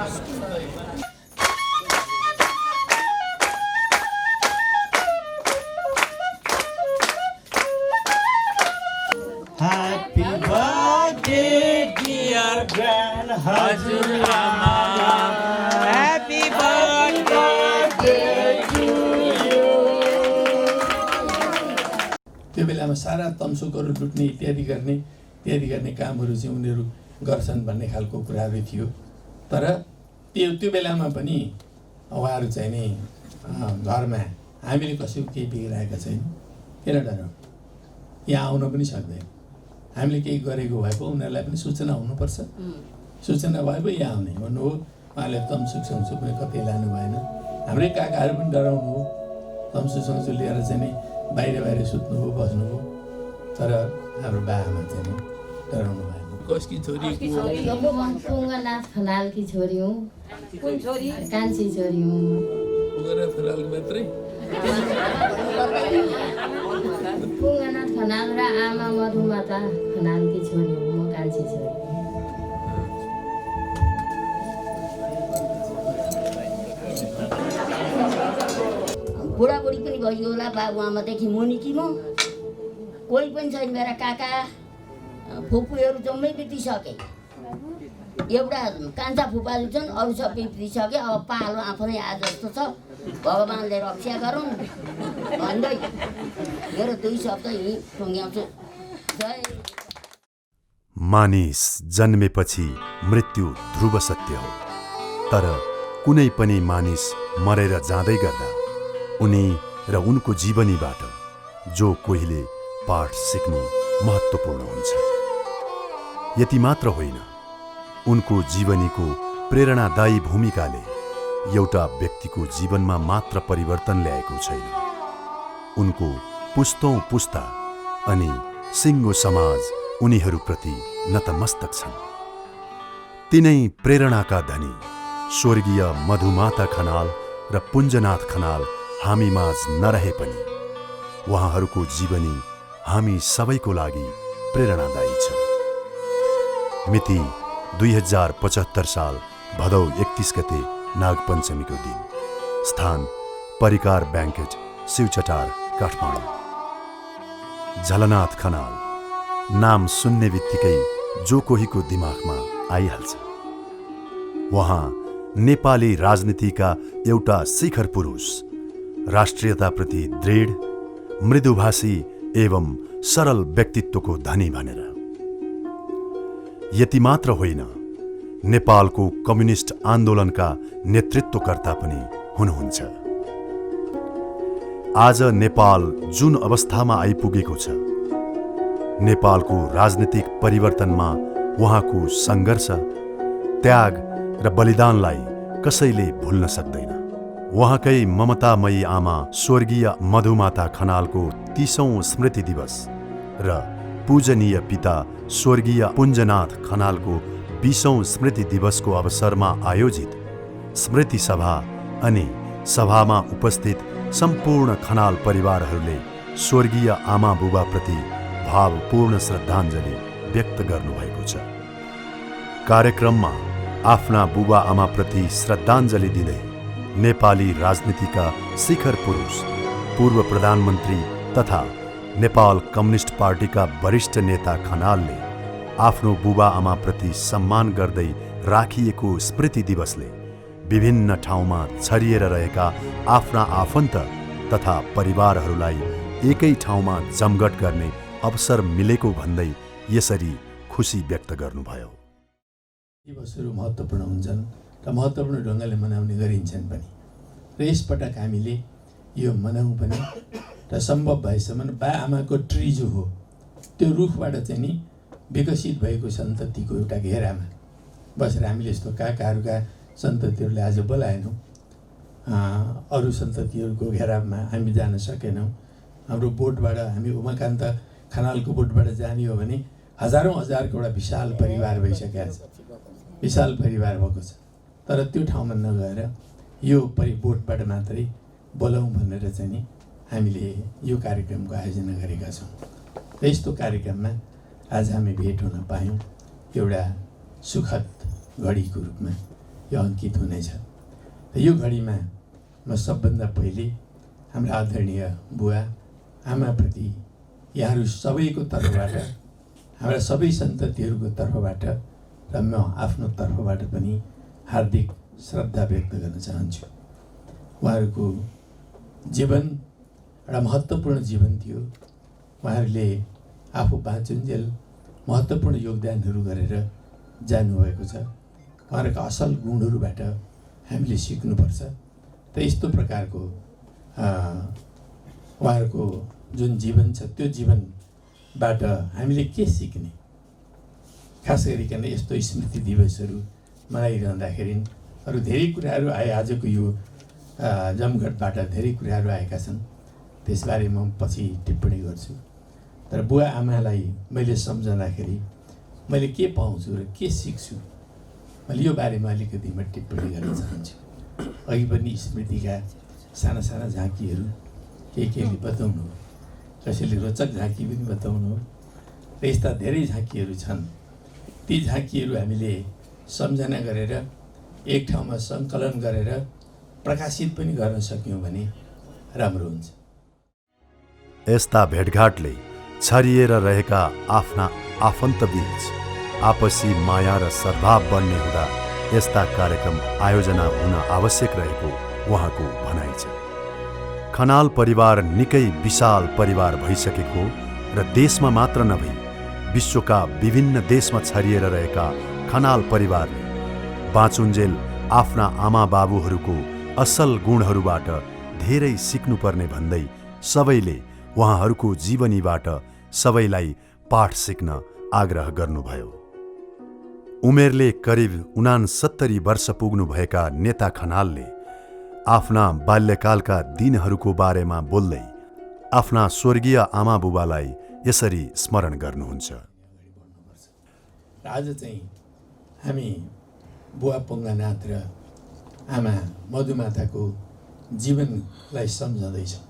Happy birthday, dear grand हजुरआमा. Happy birthday to you. त्यो बेलामा सारा तमसुकहरू लुट्ने इत्यादि गर्ने कामहरू चाहिँ उनीहरू गर्छन् भन्ने खालको कुराहरू थियो. तर त्यो बेलामा पनि उहाँहरू चाहिँ नि घरमा हामीले कसैको केही बिग्राएका छैन. किन डराउँ? यहाँ आउन पनि सक्दैन. हामीले केही गरेको भए पो उनीहरूलाई पनि सूचना हुनुपर्छ. सूचना भए पो यहाँ आउने भन्नु हो. उहाँले तमसुक समसुक पनि कतै लानु भएन. हाम्रै काकाहरू पनि डराउनु हो. तमसुक समसुक लिएर चाहिँ नि बाहिर सुत्नु हो, बस्नु हो. तर हाम्रो बाआमा चाहिँ नि डराउनु भएन. कसकी छोरी? पुङ्गनाथ खनालकी छोरी हुँ. कुन छोरी? कान्छी छोरी हुँ. पुङ्गनाथ खनाल मात्रै? पुङ्गनाथ खनाल र आमा मधुमाता खनालकी छोरी हुँ. म कान्छी छोरी. बुढाबुढी पनि भइयो होला बाबुआमादेखि मुनि कि म कोही पनि छैन. मेरा काका फुपूहरू जम्मै बितिसके. एउटा कान्छा फुपाहरू छन्, अरू सबै बितिसके. अब पालो आफूलाई आज जस्तो छ, भगवान्ले रक्षा गरौँ भन्दै मेरो 2 शब्द यहीँ टुङ्ग्याउँछु. जय. मानिस जन्मेपछि मृत्यु ध्रुव सत्य हो. तर कुनै पनि मानिस मरेर जाँदै गर्दा उनी र उनको जीवनीबाट जो कोहीले पाठ सिक्नु महत्त्वपूर्ण हुन्छ. यति मात्र होइन, उनको जीवनीको प्रेरणादायी भूमिकाले एउटा व्यक्तिको जीवनमा मात्र परिवर्तन ल्याएको छैन, उनको पुस्तौं पुस्ता अनि सिङ्गो समाज उनीहरूप्रति नतमस्तक छन्. तिनै प्रेरणाका धनी स्वर्गीय मधुमाता खनाल र पुञ्जनाथ खनाल हामीमाझ नरहे पनि उहाँहरूको जीवनी हामी सबैको लागि प्रेरणादायी छ. मिति 2075 साल भदौ 31 गते नागपञ्चमीको दिन. स्थान परिकार ब्याङ्केट, शिवचटार, काठमाडौँ. झलनाथ खनाल नाम सुन्ने बित्तिकै जो कोहीको दिमागमा आइहाल्छ. उहाँ नेपाली राजनीतिका एउटा शिखर पुरुष, राष्ट्रियताप्रति दृढ, मृदुभाषी एवं सरल व्यक्तित्वको धनी भनेर. यति मात्र होइन, नेपालको कम्युनिस्ट आन्दोलनका नेतृत्वकर्ता पनि हुनुहुन्छ. आज नेपाल जुन अवस्थामा आइपुगेको छ, नेपालको राजनीतिक परिवर्तनमा उहाँको सङ्घर्ष, त्याग र बलिदानलाई कसैले भुल्न सक्दैन. उहाँकै ममतामयी आमा स्वर्गीय मधुमाता खनालको 30औं स्मृति दिवस र पूजनीय पिता स्वर्गीय पुञ्जनाथ खनालको 20औं स्मृति दिवसको अवसरमा आयोजित स्मृति सभा अनि सभामा उपस्थित सम्पूर्ण खनाल परिवारहरूले स्वर्गीय आमा बुबाप्रति भावपूर्ण श्रद्धाञ्जली व्यक्त गर्नुभएको छ. कार्यक्रममा आफ्ना बुबा आमाप्रति श्रद्धाञ्जली दिँदै नेपाली राजनीतिका शिखर पुरुष, पूर्व प्रधानमन्त्री तथा नेपाल कम्युनिस्ट पार्टीका वरिष्ठ नेता खनालले आफ्नो बुबा आमाप्रति सम्मान गर्दै राखिएको स्मृति दिवसले विभिन्न ठाउँमा छरिएर रहेका आफ्ना आफन्त तथा परिवारहरूलाई एकै ठाउँमा जमघट गर्ने अवसर मिलेको भन्दै यसरी खुसी व्यक्त गर्नुभयो. दिवसहरू महत्त्वपूर्ण हुन्छन् र महत्त्वपूर्ण ढङ्गले मनाउने गरिन्छन् पनि. र यसपटक हामीले यो मनाउँ पनि र सम्भव भएसम्म बाआमाको ट्री जो हो त्यो रुखबाट चाहिँ नि विकसित भएको सन्ततिको एउटा घेरामा बसेर हामीले यस्तो काकाहरूका सन्ततिहरूले आज बोलाएनौँ. अरू सन्ततिहरूको घेरामा हामी जान सकेनौँ. हाम्रो बोटबाट हामी उमाकान्त खनालको बोटबाट जाने हो भने हजारौँ हजारको एउटा विशाल परिवार भइसकेको छ, विशाल परिवार भएको छ. तर त्यो ठाउँमा नगएर यो बोटबाट मात्रै बोलाउँ भनेर चाहिँ नि हामीले यो कार्यक्रमको आयोजना गरेका छौँ. र यस्तो कार्यक्रममा आज हामी भेट हुन पायौँ एउटा सुखद घडीको रूपमा यो अङ्कित हुनेछ। र यो घडीमा म सबभन्दा पहिले हाम्रा आदरणीय बुवा आमाप्रति यहाँहरू सबैको तर्फबाट, हाम्रा सबै सन्ततिहरूको तर्फबाट र म आफ्नो तर्फबाट पनि हार्दिक श्रद्धा व्यक्त गर्न चाहन्छु। उहाँहरूको जीवन एउटा महत्त्वपूर्ण जीवन थियो। उहाँहरूले आफू बाँचुन्जेल महत्त्वपूर्ण योगदानहरू गरेर जानुभएको छ। उहाँहरूको असल गुणहरूबाट हामीले सिक्नुपर्छ। त यस्तो प्रकारको उहाँहरूको जुन जीवन छ त्यो जीवनबाट हामीले के सिक्ने, खास गरिकन यस्तो स्मृति दिवसहरू मनाइरहँदाखेरि अरू धेरै कुराहरू आए। आजको यो जमघटबाट धेरै कुराहरू आएका छन्, त्यसबारे म पछि टिप्पणी गर्छु। तर बुवा आमालाई मैले सम्झँदाखेरि मैले के पाउँछु र के सिक्छु, मैले यो बारेमा अलिकति म टिप्पणी गर्न चाहन्छु। अघि पनि स्मृतिका साना साना झाँकीहरू केले बताउनु, कसैले रोचक झाँकी पनि बताउनु, र यस्ता धेरै झाँकीहरू छन्। ती झाँकीहरू हामीले सम्झना गरेर एक ठाउँमा सङ्कलन गरेर प्रकाशित पनि गर्न सक्यौँ भने राम्रो हुन्छ। यस्ता भेटघाटले छरिएर रहेका आफ्ना आफन्तबीच आपसी माया र सद्भाव बन्ने हुँदा यस्ता कार्यक्रम आयोजना हुन आवश्यक रहेको उहाँको भनाइ छ। खनाल परिवार निकै विशाल परिवार भइसकेको र देशमा मात्र नभई विश्वका विभिन्न देशमा छरिएर रहेका खनाल परिवारले बाँचुन्जेल आफ्ना आमा बाबुहरूको असल गुणहरूबाट धेरै सिक्नुपर्ने भन्दै सबैले उहाँहरूको जीवनीबाट सबैलाई पाठ सिक्न आग्रह गर्नुभयो। उमेरले करिब 69 वर्ष पुग्नुभएका नेता खनालले आफ्ना बाल्यकालका दिनहरूको बारेमा बोल्दै आफ्ना स्वर्गीय आमा बुबालाई यसरी स्मरण गर्नुहुन्छ। आज चाहिँ हामी बुवा पोङ्गानाथ र आमा मधुमाताको जीवनलाई सम्झँदैछौँ।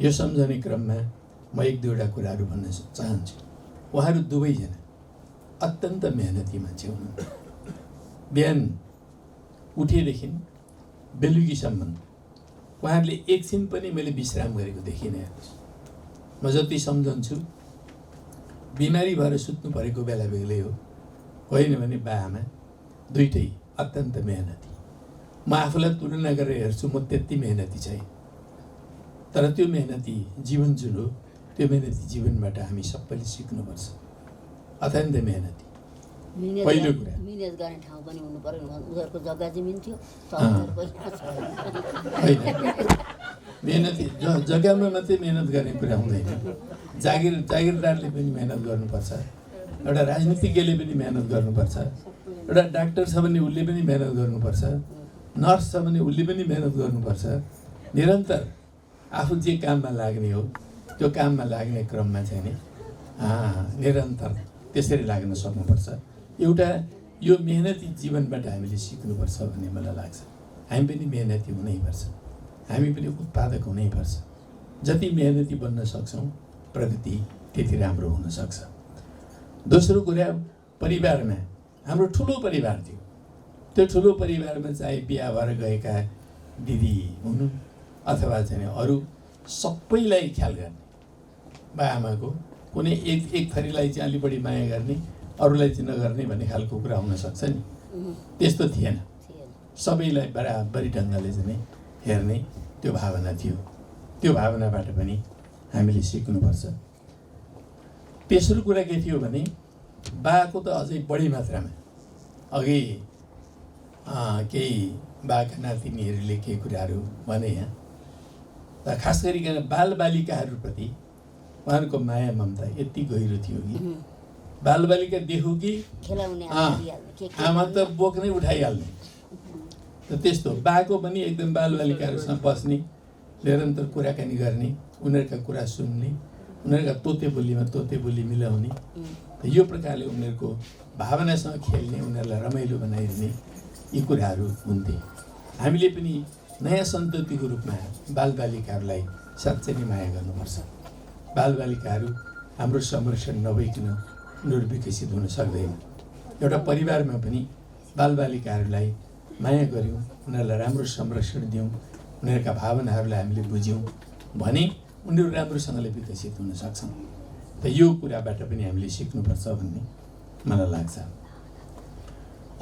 यो सम्झने क्रममा म एक दुईवटा कुराहरू भन्न चाहन्छु। उहाँहरू दुवैजना अत्यन्त मेहनती मान्छे हुनुहुन्थ्यो। बिहान उठेदेखि बेलुकीसम्म उहाँहरूले एकछिन पनि मैले विश्राम गरेको देखिनँ। म जति सम्झन्छु बिमारी भएर सुत्नु परेको बेला बेग्लै हो, होइन भने बा आमा दुइटै अत्यन्त मेहनती। म आफूलाई तुलना गरेर हेर्छु, म त्यति मेहनती छैन। तर त्यो मेहनती जीवन जुन हो, त्यो मेहनती जीवनबाट हामी सबैले सिक्नुपर्छ। अत्यन्त मेहनती। पहिलो कुरा मिनेज गर्ने ठाउँ पनि हुनु पर्यो। उनीहरूको जग्गा जमिन थियो, होइन मेहनती जग्गामा मात्रै मेहनत गर्ने कुरा हुँदैन। जागिरदारले पनि मेहनत गर्नुपर्छ, एउटा राजनीतिज्ञले पनि मेहनत गर्नुपर्छ, एउटा डाक्टर छ भने उसले पनि मेहनत गर्नुपर्छ, नर्स छ भने उसले पनि मेहनत गर्नुपर्छ। निरन्तर आफू जे काममा लाग्ने हो त्यो काममा लाग्ने क्रममा चाहिँ नि निरन्तर त्यसरी लाग्न सक्नुपर्छ। एउटा यो मेहनती जीवनबाट हामीले सिक्नुपर्छ भन्ने मलाई लाग्छ। हामी पनि मेहनती हुनैपर्छ, हामी पनि उत्पादक हुनैपर्छ। जति मेहनती बन्न सक्छौँ प्रगति त्यति राम्रो हुनसक्छ। दोस्रो कुरा, परिवारमा हाम्रो ठुलो परिवार थियो। त्यो ठुलो परिवारमा चाहे बिहा भएर गएका दिदी हुनु अथवा चाहिँ अरू सबैलाई ख्याल गर्ने, बा आमाको कुनै एक थरीलाई चाहिँ अलि बढी माया गर्ने, अरूलाई चाहिँ नगर्ने भन्ने खालको कुरा हुनसक्छ नि। त्यस्तो थिएन, सबैलाई बराबरी ढङ्गले चाहिँ हेर्ने त्यो भावना थियो। त्यो भावनाबाट पनि हामीले सिक्नुपर्छ। तेस्रो कुरा के थियो भने बाको त अझै बढी मात्रामा अघि केही बाका नातिनीहरूले केही कुराहरू भने यहाँ, र खास गरिकन बालबालिकाहरूप्रति उहाँहरूको माया ममता यति गहिरो थियो कि बालबालिका देखु कि आमा त बोक्नै उठाइहाल्ने। र त्यस्तो बाको पनि एकदम बालबालिकाहरूसँग बस्ने, निरन्तर कुराकानी गर्ने, उनीहरूका कुरा सुन्ने, उनीहरूका तोते बोली मिलाउने, यो प्रकारले उनीहरूको भावनासँग खेल्ने, उनीहरूलाई रमाइलो बनाइदिने यी कुराहरू हुन्थे। हामीले पनि नयाँ सन्ततिको रूपमा बालबालिकाहरूलाई साँच्चै नै माया गर्नुपर्छ। बालबालिकाहरू हाम्रो संरक्षण नभइकन उनीहरू विकसित हुन सक्दैन। एउटा परिवारमा पनि बालबालिकाहरूलाई माया गऱ्यौँ, उनीहरूलाई राम्रो संरक्षण दियौँ, उनीहरूका भावनाहरूलाई हामीले बुझ्यौँ भने उनीहरू राम्रोसँगले विकसित हुन सक्छन्। त यो कुराबाट पनि हामीले सिक्नुपर्छ भन्ने मलाई लाग्छ।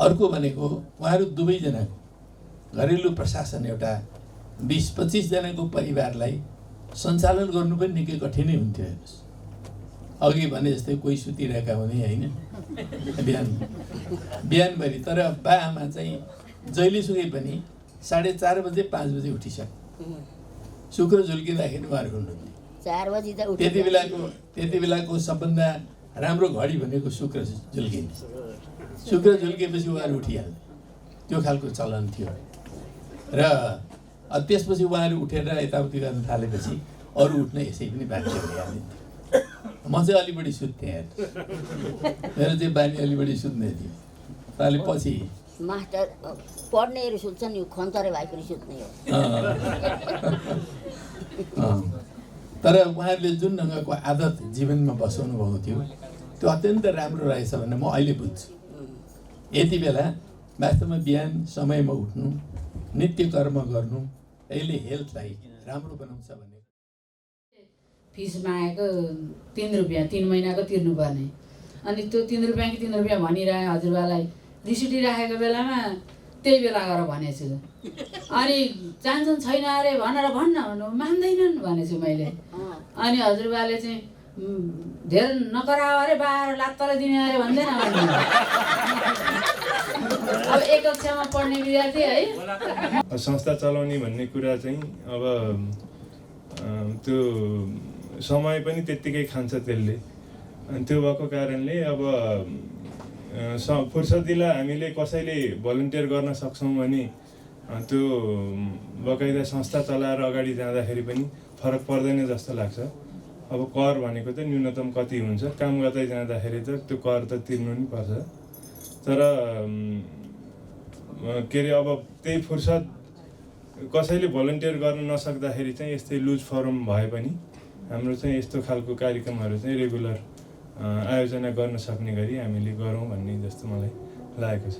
अर्को भनेको उहाँहरू दुवैजनाको घरेलु प्रशासन एउटा 20-25 जनाको परिवारलाई सञ्चालन गर्नु पनि निकै कठिनै हुन्थ्यो। हेर्नुहोस्, अघि भने जस्तै कोही सुतिरहेका हुने होइन बिहानभरि, तर बा आमा चाहिँ जहिलेसुकै पनि 4:30 बजे 5 बजे उठिसक्यो। शुक्र झुल्किँदाखेरि उहाँहरू हुनुहुन्थ्यो। 4 बजी त त्यति बेलाको सबभन्दा राम्रो घडी भनेको शुक्र झुल्किने। शुक्र झुल्किएपछि उहाँहरू उठिहाल्ने, त्यो खालको चलन थियो। र त्यसपछि उहाँहरू उठेर यताउति गर्न थालेपछि अरू उठ्न यसै पनि बाध्य भइहाल्ने। म चाहिँ अलि बढी सुत्थेँ यार, मेरो चाहिँ बानी अलि बढी सुत्ने थियो। अहिले पछि मास्टर पढ्नेहरू सुत्छन्, यो खन्तरे भाइ पनि सुत्ने हो। तर उहाँहरूले जुन ढङ्गको आदत जीवनमा बसाउनु भएको थियो त्यो अत्यन्त राम्रो रहेछ भन्ने म अहिले बुझ्छु। यति बेला वास्तवमा बिहान समयमा उठ्नु, नित्य कर्म गर्नु, यसले हेल्थलाई राम्रो बनाउँछ भन्ने। फिस मागेको 3 रुपियाँ 3 महिनाको तिर्नुपर्ने, अनि त्यो 3 रुपियाँ कि 3 रुपियाँ भनिरहे हजुरबालाई। रिस उठिराखेको बेलामा त्यही बेला गएर भनेछु, अनि चाहन्छन् छैन अरे भनेर भन्न मान्दैनन् भनेछु मैले। अनि हजुरबाले चाहिँ धेरै नकराओ अरे बाह्र लात्तले दिने अरे भन्दैन। अब एक कक्षामा पढ्ने विद्यार्थी है, संस्था चलाउने भन्ने कुरा चाहिँ अब त्यो समय पनि त्यत्तिकै खान्छ त्यसले। अनि त्यो भएको कारणले अब फुर्सदिला हामीले कसैले भलन्टियर गर्न सक्छौँ भने त्यो बकाइदा संस्था चलाएर अगाडि जाँदाखेरि पनि फरक पर्दैन जस्तो लाग्छ। अब कर भनेको त न्यूनतम कति हुन्छ, काम गर्दै जाँदाखेरि त त्यो कर त तिर्नु नि पर्छ। तर के अरे अब त्यही फुर्सद कसैले भलन्टियर गर्न नसक्दाखेरि चाहिँ यस्तै लुज फोरम भए पनि हाम्रो चाहिँ यस्तो खालको कार्यक्रमहरू चाहिँ रेगुलर आयोजना गर्न सक्ने गरी हामीले गरौँ भन्ने जस्तो मलाई लागेको छ।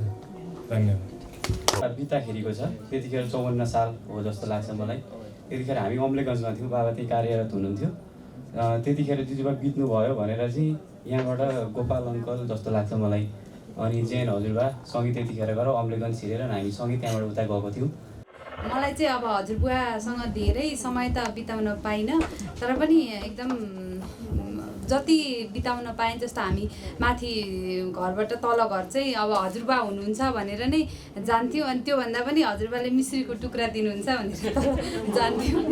धन्यवाद। बित्दाखेरिको छ, त्यतिखेर 54 साल हो जस्तो लाग्छ मलाई। त्यतिखेर हामी अम्लेगञ्जमा थियौँ, बाबा त्यही कार्यरत हुनुहुन्थ्यो। त्यतिखेर दिदीबा बित्नुभयो भनेर चाहिँ यहाँबाट गोपाल अङ्कल जस्तो लाग्छ मलाई, अनि जैन हजुरबा सँगै त्यतिखेर गएर अम्लेगञ्ज छिरेर हामी सँगै त्यहाँबाट उता गएको थियौँ। मलाई चाहिँ अब हजुरबुवासँग धेरै समय त बिताउन पाइनँ, तर पनि एकदम जति बिताउन पाएँ जस्तो हामी माथि घरबाट तल घर चाहिँ अब हजुरबा हुनुहुन्छ भनेर नै जान्थ्यौँ। अनि त्योभन्दा पनि हजुरबाले मिश्रीको टुक्रा दिनुहुन्छ भनेर तल जान्थ्यौँ।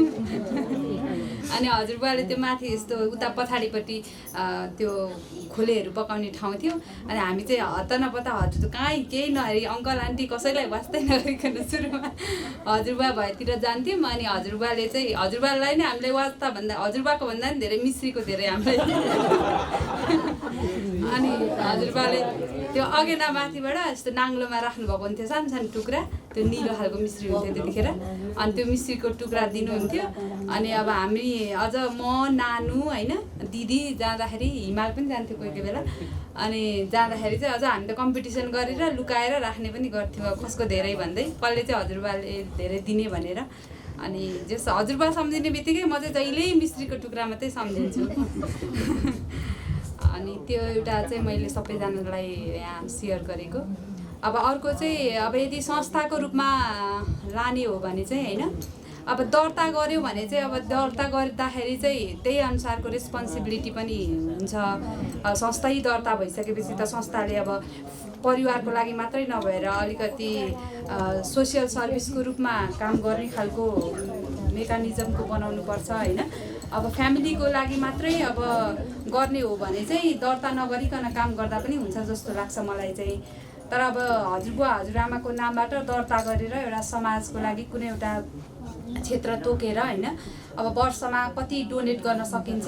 अनि हजुरबाले त्यो माथि यस्तो उता पछाडिपट्टि त्यो खोलेहरू पकाउने ठाउँ थियो। अनि हामी चाहिँ हत्ता नपत्ता हजुर कहीँ केही नहेरी अङ्कल आन्टी कसैलाई वास्तै नगरिकन सुरुमा हजुरबा भएतिर जान्थ्यौँ। अनि हजुरबाले चाहिँ हजुरबालाई नै हामीले वास्ता भन्दा हजुरबाको भन्दा पनि धेरै मिश्रीको धेरै हामीलाई अनि हजुरबाले त्यो अगेना माथिबाट यस्तो नाङ्लोमा राख्नुभएको हुन्थ्यो सानो सानो टुक्रा, त्यो निलो खालको मिश्री हुन्थ्यो त्यतिखेर। अनि त्यो मिश्रीको टुक्रा दिनुहुन्थ्यो। अनि अब हामी अझ म नानु होइन दिदी जाँदाखेरि हिमाल पनि जान्थ्यो कोही कोही बेला। अनि जाँदाखेरि चाहिँ अझ हामी त कम्पिटिसन गरेर लुकाएर राख्ने पनि गर्थ्यौँ, कसको धेरै भन्दै कसले चाहिँ हजुरबाले धेरै दिने भनेर। अनि जस हजुरबा सम्झिने बित्तिकै म चाहिँ जहिल्यै मिश्रीको टुक्रा मात्रै सम्झिन्छु। अनि त्यो एउटा चाहिँ मैले सबैजनालाई यहाँ सेयर गरेको। अब अर्को चाहिँ अब यदि संस्थाको रूपमा लाने हो भने चाहिँ होइन, अब दर्ता गऱ्यो भने चाहिँ अब दर्ता गर्दाखेरि चाहिँ त्यही अनुसारको रेस्पोन्सिबिलिटी पनि हुन्छ। संस्थै दर्ता भइसकेपछि त संस्थाले अब परिवारको लागि मात्रै नभएर अलिकति सोसियल सर्भिसको रूपमा काम गर्ने खालको मेकानिजमको बनाउनुपर्छ होइन। अब फ्यामिलीको लागि मात्रै अब गर्ने हो भने चाहिँ दर्ता नगरिकन काम गर्दा पनि हुन्छ जस्तो लाग्छ मलाई चाहिँ। तर अब हजुरबुवा हजुरआमाको नामबाट दर्ता गरेर एउटा समाजको लागि कुनै एउटा क्षेत्र तोकेर होइन, अब वर्षमा कति डोनेट गर्न सकिन्छ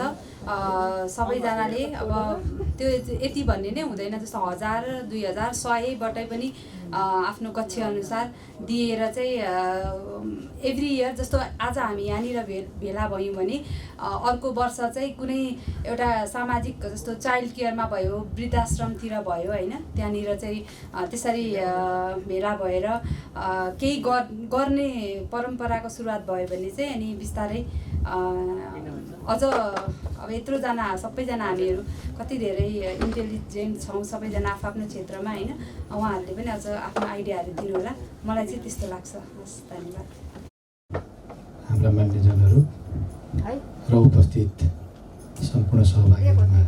सबैजनाले अब त्यो यति भन्ने नै हुँदैन, जस्तो 1000, 2000, 100बाट पनि आफ्नो कक्षाअनुसार दिएर चाहिँ एभ्री इयर जस्तो आज हामी यहाँनिर भेला भयौँ भने अर्को वर्ष चाहिँ कुनै एउटा सामाजिक जस्तो चाइल्ड केयरमा भयो, वृद्धाश्रमतिर भयो होइन, त्यहाँनिर चाहिँ त्यसरी भेला भएर केही गर्ने परम्पराको सुरुवात भयो भने चाहिँ अनि बिस्तारै अझ अब यत्रोजना सबैजना हामीहरू कति धेरै इन्टेलिजेन्ट छौँ सबैजना आफ्नो क्षेत्रमा होइन, उहाँहरूले पनि अझ आफ्नो आइडियाहरू दिनु होला, मलाई चाहिँ त्यस्तो लाग्छ। हस्, धन्यवाद। हाम्रा मान्यजनहरू र उपस्थित सम्पूर्ण सहभागीहरूमा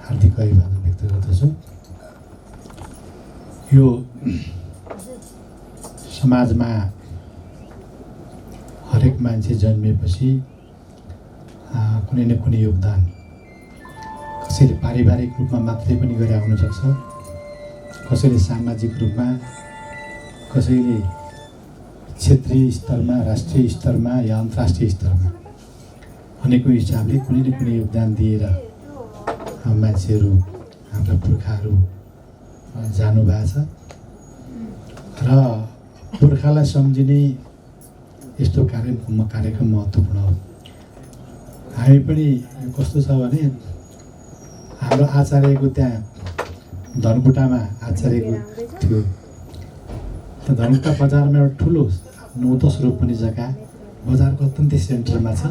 हार्दिक अभिवादन व्यक्त गर्दछु। यो समाजमा हरेक मान्छे जन्मिएपछि कुनै न कुनै योगदान कसैले पारिवारिक रूपमा मात्रै पनि गरे आउन सक्छ, कसैले सामाजिक रूपमा, कसैले क्षेत्रीय स्तरमा, राष्ट्रिय स्तरमा या अन्तर्राष्ट्रिय स्तरमा अनेकौँ हिसाबले कुनै न कुनै योगदान दिएर मान्छेहरू हाम्रा पुर्खाहरू जानुभएको छ र पुर्खालाई सम्झिने यस्तो कार्यक्रम महत्त्वपूर्ण हो। हामी पनि कस्तो छ भने हाम्रो आचार्यको त्यहाँ धनकुटामा आचार्यको थियो, त्यो धनकुटा बजारमा एउटा ठुलो 9-10 रोपनी जग्गा बजारको अत्यन्तै सेन्टरमा छ,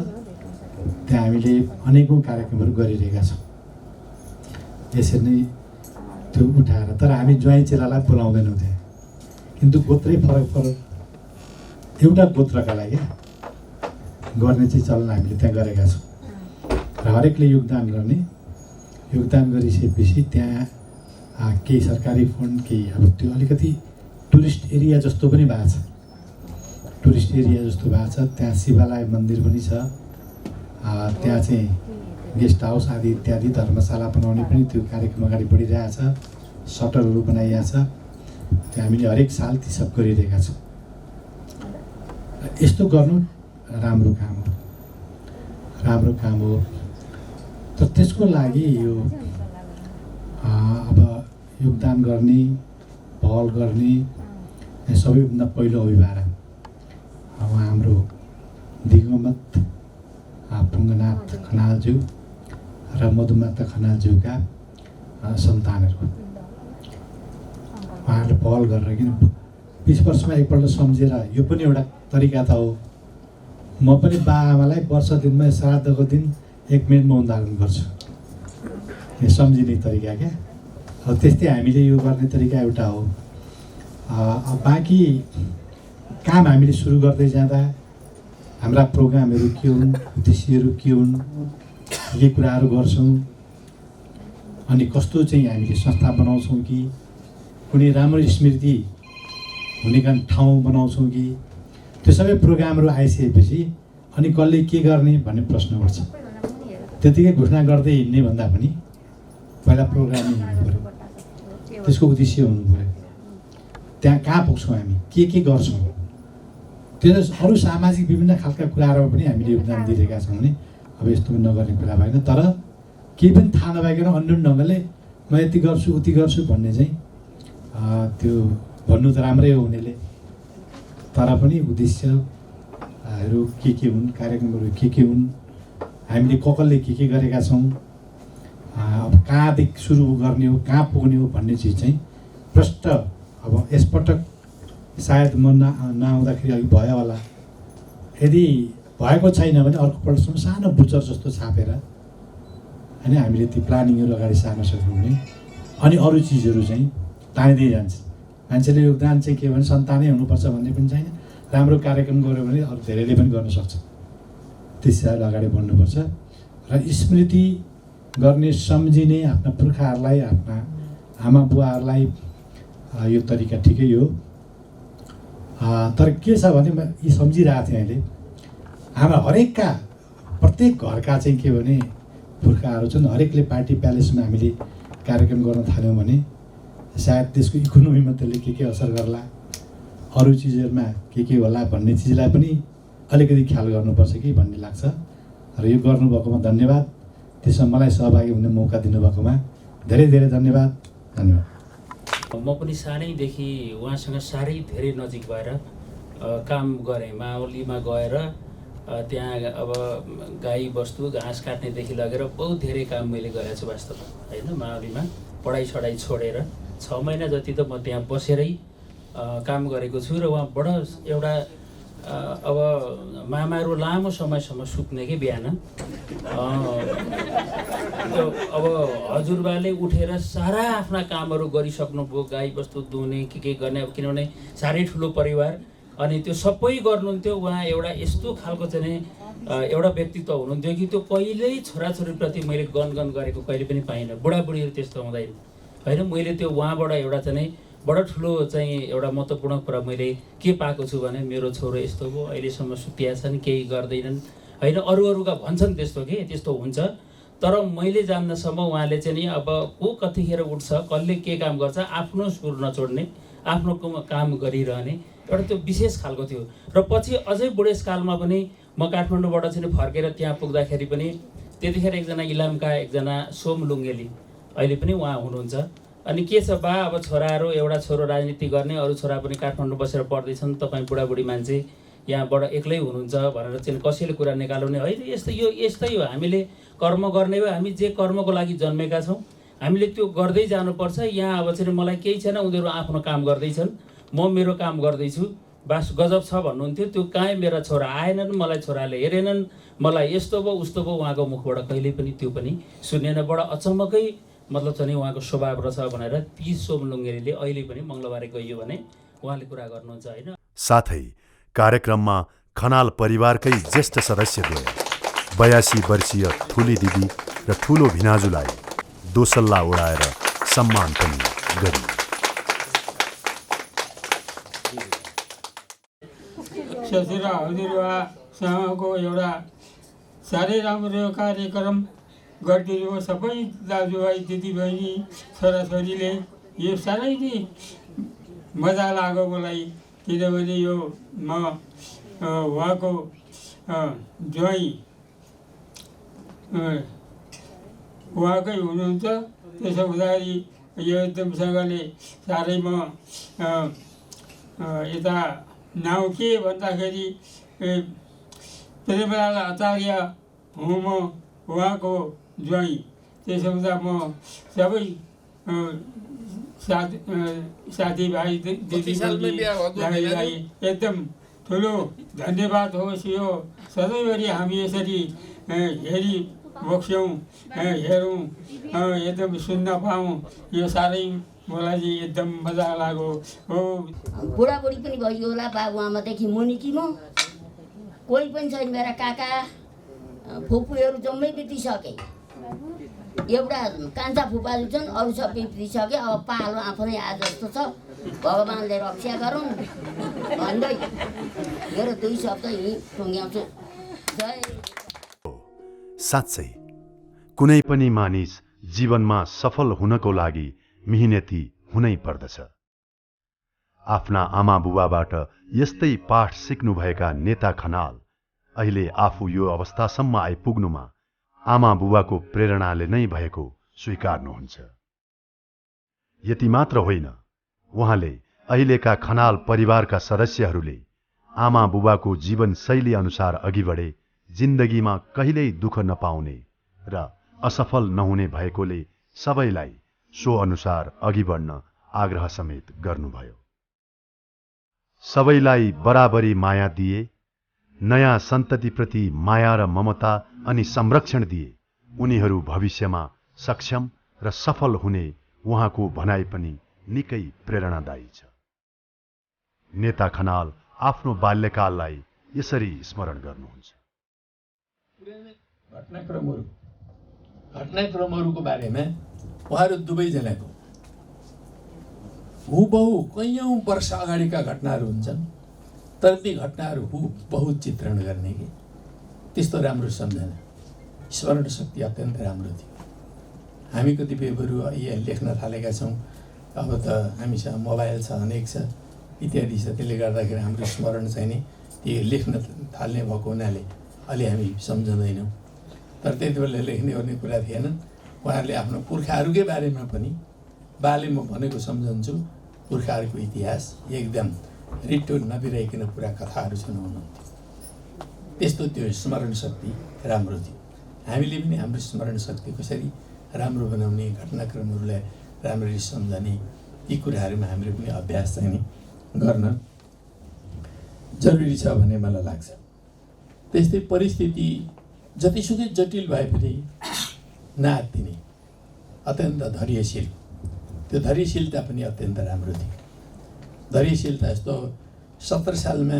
त्यहाँ हामीले अनेकौँ कार्यक्रमहरू गरिरहेका छौँ। यसरी नै त्यो उठाएर, तर हामी ज्वाइँ चेलालाई बोलाउँदैनौँ त्यहाँ, किन्तु गोत्रै फरक एउटा गोत्रका लागि गर्ने चाहिँ चलन हामीले त्यहाँ गरेका छौँ र हरेकले योगदान गरिसकेपछि त्यहाँ केही सरकारी फन्ड, केही अब त्यो अलिकति टुरिस्ट एरिया जस्तो पनि भएको छ, त्यहाँ शिवालय मन्दिर पनि छ, त्यहाँ चाहिँ गेस्ट हाउस आदि इत्यादि धर्मशाला बनाउने पनि त्यो कार्यक्रम अगाडि बढिरहेछ, सटरहरू बनाइएको छ, त्यो हामीले हरेक साल ती सब गरिरहेका छौँ। यस्तो गर्नु राम्रो काम हो, तर त्यसको लागि यो अब योगदान गर्ने, पहल गर्ने सबैभन्दा पहिलो अभिभावक उहाँ हाम्रो दिगमत पुङ्गनाथ खनालज्यू र मधुमाता खनालज्यूका सन्तानहरू, उहाँहरूले पहल गरेर, किन 20 वर्षमा एकपल्ट सम्झेर, यो पनि एउटा तरिका त हो। म पनि बाआमालाई वर्ष दिनमा श्राद्धको दिन 1 मिनटमा उन्धारण गर्छु, यो सम्झिने तरिका क्या। अब त्यस्तै हामीले यो गर्ने तरिका एउटा हो। बाँकी काम हामीले सुरु गर्दै जाँदा हाम्रा प्रोग्रामहरू के हुन्, उद्देश्यहरू के हुन्, के कुराहरू गर्छौँ, अनि कस्तो चाहिँ हामीले संस्था बनाउँछौँ कि कुनै राम्रो स्मृति हुने कारण ठाउँ बनाउँछौँ कि, त्यो सबै प्रोग्रामहरू आइसकेपछि अनि कसले के गर्ने भन्ने प्रश्न उठ्छ। त्यतिकै घोषणा गर्दै हिँड्ने भन्दा पनि पहिला प्रोग्रामिङ हुनु पऱ्यो, त्यसको उद्देश्य हुनु पऱ्यो, त्यहाँ कहाँ पुग्छौँ हामी, के गर्छौँ, त्यो अरू सामाजिक विभिन्न खालका कुराहरूमा पनि हामीले योगदान दिइरहेका छौँ भने अब यस्तो नगर्ने कुरा भएन। तर केही पनि थाहा नभइकन अन्य ढङ्गले म यति गर्छु उति गर्छु भन्ने चाहिँ त्यो भन्नु त राम्रै हो हुनेले, तर पनि उद्देश्यहरू के हुन्, कार्यक्रमहरू के हुन्, हामीले कसले के गरेका छौँ, अब कहाँदेखि सुरु गर्ने हो, कहाँ पुग्ने हो भन्ने चिज चाहिँ प्रष्ट अब यसपटक सायद म नआउँदाखेरि अघि भयो होला, यदि भएको छैन भने अर्कोपल्टसम्म सानो बुचर जस्तो छापेर अनि हामीले ती प्लानिङहरू अगाडि सार्न सक्छौँ भने अनि अरू चिजहरू चाहिँ तानिँदै जान्छ। मान्छेले योगदान चाहिँ के भने सन्तानै हुनुपर्छ भन्ने पनि छैन, राम्रो कार्यक्रम गऱ्यो भने अरू धेरैले पनि गर्न सक्छ, त्यसैले अगाडि बढ्नुपर्छ र स्मृति गर्ने, सम्झिने आफ्ना पुर्खाहरूलाई, आफ्ना आमा बुवाहरूलाई यो तरिका ठिकै हो। तर के छ भने यी सम्झिरहेको थिएँ अहिले, हाम्रा हरेकका प्रत्येक घरका चाहिँ के भने पुर्खाहरू छन्, हरेकले पार्टी प्यालेसमा हामीले कार्यक्रम गर्न थाल्यौँ भने सायद त्यसको इकोनोमीमा त्यसले के असर गर्ला, अरू चिजहरूमा के होला भन्ने चिजलाई पनि अलिकति ख्याल गर्नुपर्छ कि भन्ने लाग्छ। र यो गर्नुभएकोमा धन्यवाद, त्यसमा मलाई सहभागी हुने मौका दिनुभएकोमा धेरै धेरै धन्यवाद। म पनि सानैदेखि उहाँसँग साह्रै धेरै नजिक भएर काम गरेँ। माओलीमा गएर त्यहाँ अब गाई बस्तु घाँस काट्नेदेखि लगेर बहुत धेरै काम मैले गरेको छु वास्तवमा, होइन। माओलीमा पढाइ छोडेर 6 महिना जति त म त्यहाँ बसेरै काम गरेको छु र उहाँबाट एउटा अब मामाहरू लामो समयसम्म सुत्ने कि बिहान अब हजुरबाले उठेर सारा आफ्ना कामहरू गरिसक्नुभयो, गाई बस्तु दुहुने के गर्ने, अब किनभने साह्रै ठुलो परिवार, अनि त्यो सबै गर्नुहुन्थ्यो। उहाँ एउटा यस्तो खालको चाहिँ एउटा व्यक्तित्व हुनुहुन्थ्यो कि त्यो कहिल्यै छोराछोरीप्रति मैले गनगन गरेको कहिले पनि पाइनँ। बुढाबुढीहरू त्यस्तो हुँदैन, होइन। मैले त्यो उहाँबाट एउटा चाहिँ बडो ठुलो चाहिँ एउटा महत्त्वपूर्ण कुरा मैले के पाएको छु भने मेरो छोरो यस्तो हो, अहिलेसम्म सुतिया छन्, केही गर्दैनन्, होइन। अरूका भन्छन् त्यस्तो के त्यस्तो हुन्छ, तर मैले जान्दासम्म उहाँले चाहिँ नि अब को कतिखेर उठ्छ, कसले के काम गर्छ, आफ्नो सुर नछोड्ने, आफ्नो काम गरिरहने एउटा त्यो विशेष खालको थियो। र पछि अझै बुढेसकालमा पनि म काठमाडौँबाट चाहिँ फर्केर त्यहाँ पुग्दाखेरि पनि त्यतिखेर एकजना इलामका एकजना सोम लुङ्गेली अहिले पनि उहाँ हुनुहुन्छ। अनि के छ बा, अब छोराहरू, एउटा छोरो राजनीति गर्ने, अरू छोरा पनि काठमाडौँ बसेर पढ्दैछन्, तपाईँ बुढाबुढी मान्छे यहाँबाट एक्लै हुनुहुन्छ भनेर चाहिँ कसैले कुरा निकाल्ने, होइन। यस्तै हो, हामीले कर्म गर्ने हो, हामी जे कर्मको लागि जन्मेका छौँ हामीले त्यो गर्दै जानुपर्छ। यहाँ अब चाहिँ मलाई केही छैन, उनीहरू आफ्नो काम गर्दैछन्, म मेरो काम गर्दैछु, बास गजब छ भन्नुहुन्थ्यो। त्यो कहीँ मेरा छोरा आएनन्, मलाई छोराले हेरेनन्, मलाई यस्तो भयो उस्तो भयो, उहाँको मुखबाट कहिले पनि त्यो पनि सुनेन। बडा अचम्मकै मतलब चाहिँ उहाँको स्वभाव रहेछ भनेर ती सोम लुङ्गेरीले अहिले पनि मङ्गलबारे गइयो भने उहाँले कुरा गर्नुहुन्छ, होइन। साथै कार्यक्रममा खनाल परिवारकै ज्येष्ठ सदस्यद्वय 82 वर्षीय ठुली दिदी र ठुलो भिनाजुलाई दोसल्ला उडाएर सम्मान पनि गरियो। ससुरा हजुरबासँगको एउटा साह्रै राम्रो कार्यक्रम गरिदिनु हो। सबै दाजुभाइ दिदीबहिनी छोराछोरीले यो साह्रै नै मजा लाग्यो मलाई, किनभने यो म उहाँको ज्वाइँ उहाँकै हुनुहुन्छ। त्यसो हुँदाखेरि यो एकदमसँगले साह्रै म यता नाउँ के भन्दाखेरि प्रेमलाल आचार्य हुँ, म उहाँको ज्वाइँ। त्यसो हुँदा म सबै साथीभाइ दिदीबहिनीलाई एकदम ठुलो धन्यवाद होस्। यो सधैँभरि हामी यसरी हेरिबस्यौँ, हेरौँ, एकदम सुन्न पाऊँ, यो साह्रै मलाई चाहिँ एकदम मजा लाग्यो हो। बुढाबुढी पनि भइयो होला, बाबुआमादेखि मुनि कि म कोही पनि छैन। मेरा काका फुपूहरू जम्मै बितिसके, एउटा कान्छा फुपाजु छन्, अरू सबै बितिसके। अब पालो आफ्नै आज जस्तो छ, भगवान्ले रक्षा गरौँ भन्दै मेरो 2 शब्द यहीँ टुङ्ग्याउँछु। जय। साँच्चै कुनै पनि मानिस जीवनमा सफल हुनको लागि मिहिनेती हुनै पर्दछ। आफ्ना आमा बुबाबाट यस्तै पाठ सिक्नुभएका नेता खनाल अहिले आफू यो अवस्थासम्म आइपुग्नुमा आमा बुबाको प्रेरणाले नै भएको स्वीकार्नुहुन्छ। यति मात्र होइन, उहाँले अहिलेका खनाल परिवारका सदस्यहरूले आमा बुबाको जीवनशैली अनुसार अघि बढे जिन्दगीमा कहिल्यै दुःख नपाउने र असफल नहुने भएकोले सबैलाई सो अनुसार अघि बढ्न आग्रह समेत गर्नुभयो। सबैलाई बराबरी माया दिए, नयाँ सन्ततिप्रति माया र ममता अनि संरक्षण दिए, उनीहरू भविष्यमा सक्षम र सफल हुने उहाँको भनाइ पनि निकै प्रेरणादायी छ। नेता खनाल आफ्नो बाल्यकाललाई यसरी स्मरण गर्नुहुन्छ। घटनाक्रमहरूको बारेमा उहाँहरू दुवैजनाको हुबहु कैयौँ वर्ष अगाडिका घटनाहरू हुन्छन्, तर ती घटनाहरू हुबहु चित्रण गर्ने कि त्यस्तो राम्रो सम्झना, स्मरण शक्ति अत्यन्त राम्रो थियो। हामी कतिपयहरू यहाँ लेख्न थालेका छौँ, अब त हामीसँग मोबाइल छ, अनेक छ, इत्यादि छ। त्यसले गर्दाखेरि हाम्रो स्मरण चाहिँ नि त्यो लेख्न थाल्ने भएको हुनाले अलि हामी सम्झँदैनौँ। तर त्यति बेला लेख्ने ओर्ने कुरा थिएन। उहाँहरूले आफ्नो पुर्खाहरूकै बारेमा पनि बाले म भनेको सम्झन्छु पुर्खाहरूको इतिहास एकदम रिटो नबिराइकन पुरा कथाहरू सुनाउनुहुन्थ्यो। त्यस्तो त्यो स्मरण शक्ति राम्रो थियो। हामीले पनि हाम्रो स्मरण शक्ति कसरी राम्रो बनाउने, घटनाक्रमहरूलाई राम्ररी सम्झने, यी कुराहरूमा हामीले पनि अभ्यास चाहिँ नि गर्न जरुरी छ भन्ने मलाई लाग्छ। त्यस्तै परिस्थिति जतिसुकै जटिल भए पनि नआत्तिने, अत्यन्त धैर्यशील, त्यो धैर्यशीलता पनि अत्यन्त राम्रो थियो। धैर्यशीलता यस्तो 70 सालमा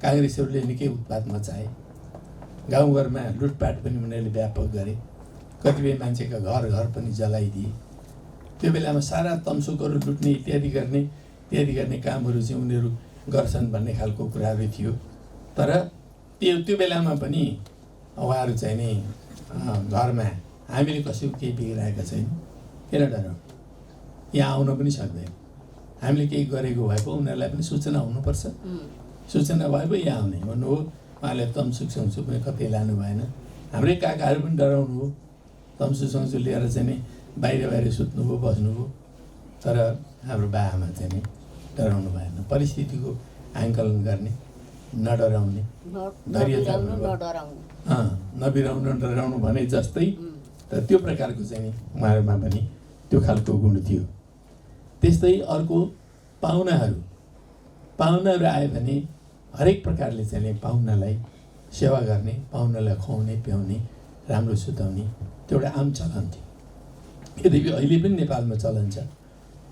काङ्ग्रेसहरूले निकै उत्पात मचाए, गाउँघरमा लुटपाट पनि उनीहरूले व्यापक गरे, कतिपय मान्छेका घर घर पनि जलाइदिए। त्यो बेलामा सारा तमसुकहरू लुट्ने इत्यादि गर्ने कामहरू चाहिँ उनीहरू गर्छन् भन्ने खालको कुराहरू थियो। तर त्यो बेलामा पनि उहाँहरू चाहिँ नि घरमा हामीले कसैको केही बिग्राएका छैन, किन डराउनु? यहाँ आउन पनि सक्दैन। हामीले केही गरेको भए पो उनीहरूलाई पनि सूचना हुनुपर्छ। सूचना भए पो यहाँ आउने भन्नु हो। उहाँले तमसुक सङ्सु पनि कतै लानु भएन। हाम्रै काकाहरू पनि डराउनु हो, तमसु सङ्सु लिएर चाहिँ नि बाहिर सुत्नुभयो, बस्नुभयो। तर हाम्रो बाआमा चाहिँ नि डराउनु भएन। परिस्थितिको आङ्कलन गर्ने, नडराउने, धैर्यता नबिराउनु डराउनु भने जस्तै त त्यो प्रकारको चाहिँ नि उहाँहरूमा पनि त्यो खालको गुण थियो। त्यस्तै अर्को पाहुनाहरू आयो भने हरेक प्रकारले चाहिँ नि पाहुनालाई सेवा गर्ने, पाहुनालाई खुवाउने पियाउने, राम्रो सुताउने, त्यो एउटा आम चलन थियो। यद्यपि अहिले पनि नेपालमा चलन छ,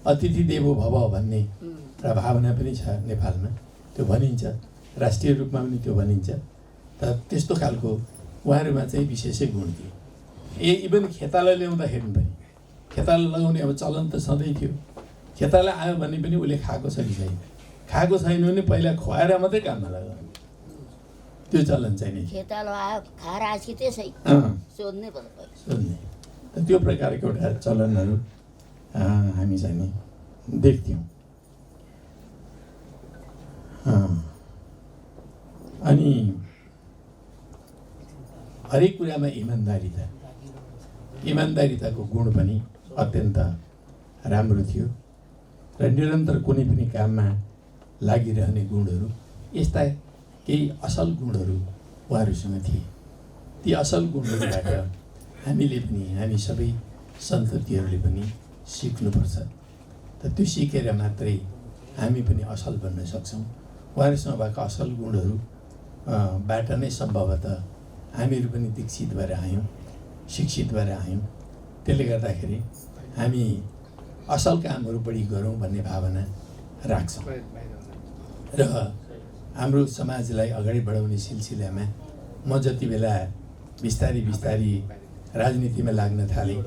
अतिथि देवो भव भन्ने र भावना पनि छ नेपालमा, त्यो भनिन्छ, राष्ट्रिय रूपमा पनि त्यो भनिन्छ। तर त्यस्तो खालको उहाँहरूमा चाहिँ विशेषै गुण थियो। इभन खेताला ल्याउँदाखेरि पनि खेताला लगाउने अब चलन त सधैँ थियो। खेताला आयो भने पनि उसले खाएको छ कि छैन, खाएको छैन भने पहिला खुवाएर मात्रै काममा लगाउने, त्यो चलन चाहिँ नि खेताला आयो खाएर आएछ कि त्यसै सोध्ने सोध्ने। त्यो प्रकारको एउटा चलनहरू हामी चाहिँ नि देख्थ्यौँ। अनि हरेक कुरामा इमान्दारिताको गुण पनि अत्यन्त राम्रो थियो र निरन्तर कुनै पनि काममा लागिरहने गुणहरू, यस्ता केही असल गुणहरू उहाँहरूसँग थिए। ती असल गुणहरूबाट हामी सबै सन्ततिहरूले पनि सिक्नुपर्छ। त त्यो सिकेर मात्रै हामी पनि असल बन्न सक्छौँ। उहाँहरूसँग भएका असल गुणहरू बाट नै सम्भवतः हामीहरू पनि दीक्षित भएर आयौँ, शिक्षित भएर आयौँ। त्यसले गर्दाखेरि हामी असल कामहरू बढी गरौँ भन्ने भावना राख्छौँ र हाम्रो समाजलाई अगाडि बढाउने सिलसिलामा म जति बेला बिस्तारी राजनीतिमा लाग्न थालेँ,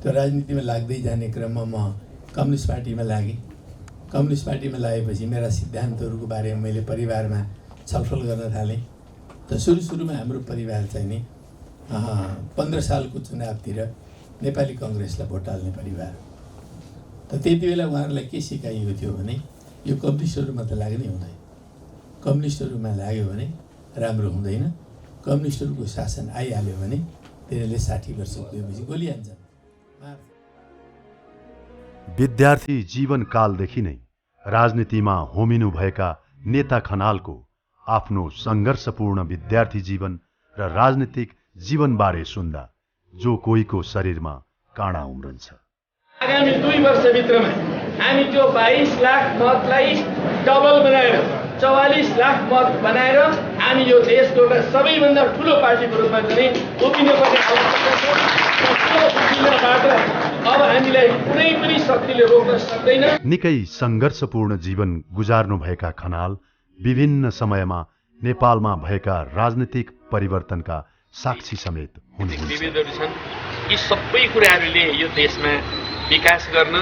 त्यो राजनीतिमा लाग्दै जाने क्रममा म कम्युनिस्ट पार्टीमा लागेँ। कम्युनिस्ट पार्टीमा लागेपछि मेरा सिद्धान्तहरूको बारेमा मैले परिवारमा छलफल गर्न थालेँ। त सुरुमा हाम्रो परिवार चाहिँ नि 15 सालको चुनावतिर नेपाली कङ्ग्रेसलाई भोट हाल्ने परिवार। त त्यति बेला उहाँहरूलाई के सिकाइएको थियो भने यो कम्युनिस्टहरूमा त लाग्नै हुँदैन, कम्युनिस्टहरूमा लाग्यो भने राम्रो हुँदैन, कम्युनिस्टहरूको शासन आइहाल्यो भने तिनीहरूले 60 वर्ष पुगेपछि गोली हान्छन्। विद्यार्थी जीवनकालदेखि नै राजनीतिमा होमिनुभएका नेता खनालको आफ्नो सङ्घर्षपूर्ण विद्यार्थी जीवन र राजनीतिक जीवनबारे सुन्दा जो कोहीको शरीरमा काँडा उम्रन्छ। आगामी 2 वर्षभित्रमा हामी त्यो 22 लाख मतलाई डबल बनाएर 44 लाख मत बनाएर हामी यो देशको एउटा सबैभन्दा ठुलो पार्टीको रूपमा चाहिँ उभिनुपर्ने आवश्यकता छ। अब हामीलाई कुनै पनि शक्तिले रोक्न सक्दैन। निकै सङ्घर्षपूर्ण जीवन गुजार्नुभएका खनाल विभिन्न समयमा नेपालमा भएका राजनीतिक परिवर्तनका साक्षी समेत हुनुहुन्छ। विविधहरू छन्, यी सबै कुराहरूले यो देशमा विकास गर्न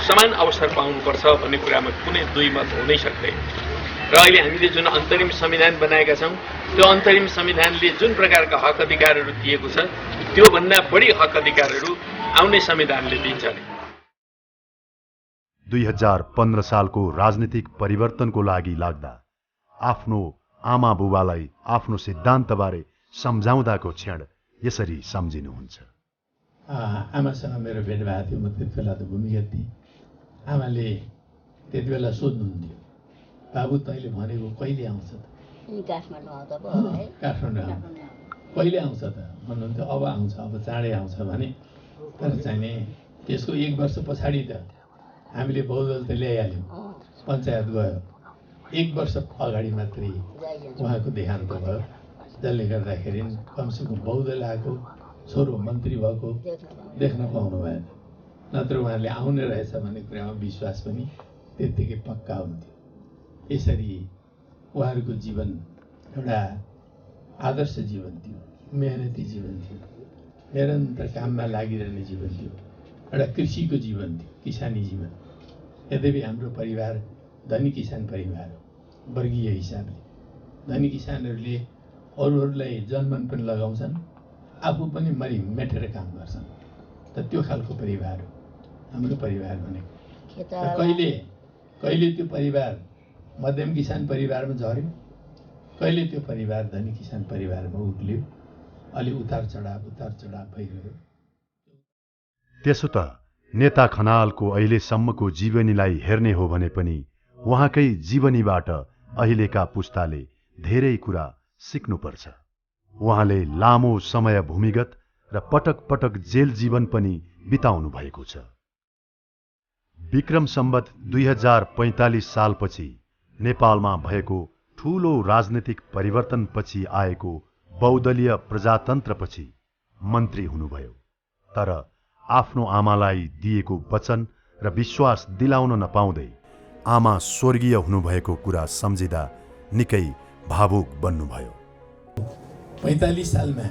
समान अवसर पाउनुपर्छ भन्ने कुरामा कुनै दुई मत हुनै सक्दैन। र अहिले हामीले जुन अन्तरिम संविधान बनाएका छौँ, त्यो अन्तरिम संविधानले जुन प्रकारका हक अधिकारहरू दिएको छ, त्योभन्दा बढी हक अधिकारहरू आउने संविधानले दिन्छ। 2015 सालको राजनीतिक परिवर्तनको लागि लाग्दा आफ्नो आमा बुबालाई आफ्नो सिद्धान्तबारे सम्झाउँदाको क्षण यसरी सम्झिनुहुन्छ। आमासँग मेरो भेट भएको थियो। म त्यति बेला त भूमिगत थिएँ। आमाले त्यति बेला सोध्नुहुन्थ्यो, बाबु तैँले भनेको कहिले आउँछ त? काठमाडौँ आउँदा पो है। काठमाडौँ कहिले आउँछ त भन्नुहुन्थ्यो। अब आउँछ, अब चाँडै आउँछ भने। तर चाहिँ नि त्यसको 1 वर्ष पछाडि त हामीले बहुदल त ल्याइहाल्यौँ, पञ्चायत गयो। 1 वर्ष अगाडि मात्रै उहाँको देहान्त भयो, जसले गर्दाखेरि कमसेकम बहुदल आएको छोरो मन्त्री भएको देख्न पाउनु भएन। नत्र उहाँले आउने रहेछ भन्ने कुरामा विश्वास पनि त्यत्तिकै पक्का हुन्थ्यो। यसरी उहाँहरूको जीवन एउटा आदर्श जीवन थियो, मेहनती जीवन थियो, निरन्तर काममा लागिरहने जीवन थियो, एउटा कृषिको जीवन थियो, किसानी जीवन। यद्यपि हाम्रो परिवार धनी किसान परिवार हो वर्गीय हिसाबले। धनी किसानहरूले अरूहरूलाई जनमन पनि लगाउँछन्, आफू पनि मरि मेटेर काम गर्छन्। त त्यो खालको परिवार हो हाम्रो परिवार भनेको। कहिले त्यो परिवार मध्यम किसान परिवारमा झऱ्यो, कहिले त्यो परिवार धनी किसान परिवारमा उक्लियो। अलि उतार चढाव भइरह्यो। त्यसो त नेता खनालको अहिलेसम्मको जीवनीलाई हेर्ने हो भने पनि उहाँकै जीवनीबाट अहिलेका पुस्ताले धेरै कुरा सिक्नुपर्छ। उहाँले लामो समय भूमिगत र पटक पटक जेल जीवन पनि बिताउनु भएको छ। विक्रम सम्वत 2045 सालपछि नेपालमा भएको ठूलो राजनीतिक परिवर्तनपछि आएको बहुदलीय प्रजातन्त्रपछि मन्त्री हुनुभयो। तर आफ्नो आमालाई दिएको वचन र विश्वास दिलाउन नपाउँदै आमा स्वर्गीय हुनुभएको कुरा सम्झिँदा निकै भावुक बन्नुभयो। 45 सालमा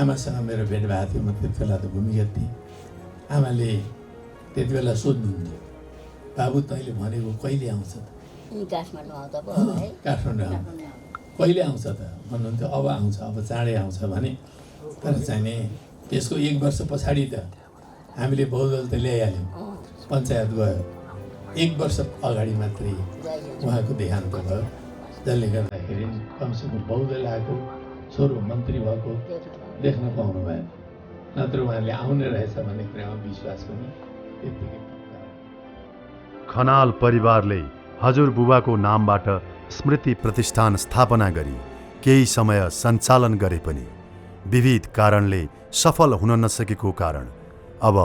आमासँग मेरो भेट भएको थियो। म त्यति बेला त भूमिगत थिएँ। आमाले त्यति बेला सोध्नुहुन्थ्यो, बाबु तैँले भनेको कहिले आउँछ त? काठमाडौँ आउँदा पो है। काठमाडौँ कहिले आउँछ त भन्नुहुन्थ्यो। अब आउँछ, अब चाँडै आउँछ भने। तर चाहिँ नि त्यसको 1 वर्ष पछाडि त हामीले बहुदल त ल्याइहाल्यौँ, पञ्चायत गयो। 1 वर्ष अगाडि मात्रै उहाँको देहान्त भयो, जसले गर्दाखेरि कमसेकम बहुदल आएको छोरो मन्त्री भएको देख्न पाउनु भएन। नत्र उहाँले आउने रहेछ भन्ने कुरामा विश्वास पनि त्यत्तिकै पक्का हो। खनाल परिवारले हजुरबुबाको नामबाट स्मृति प्रतिष्ठान स्थापना गरी केही समय सञ्चालन गरे पनि विविध कारणले सफल हुन नसकेको कारण अब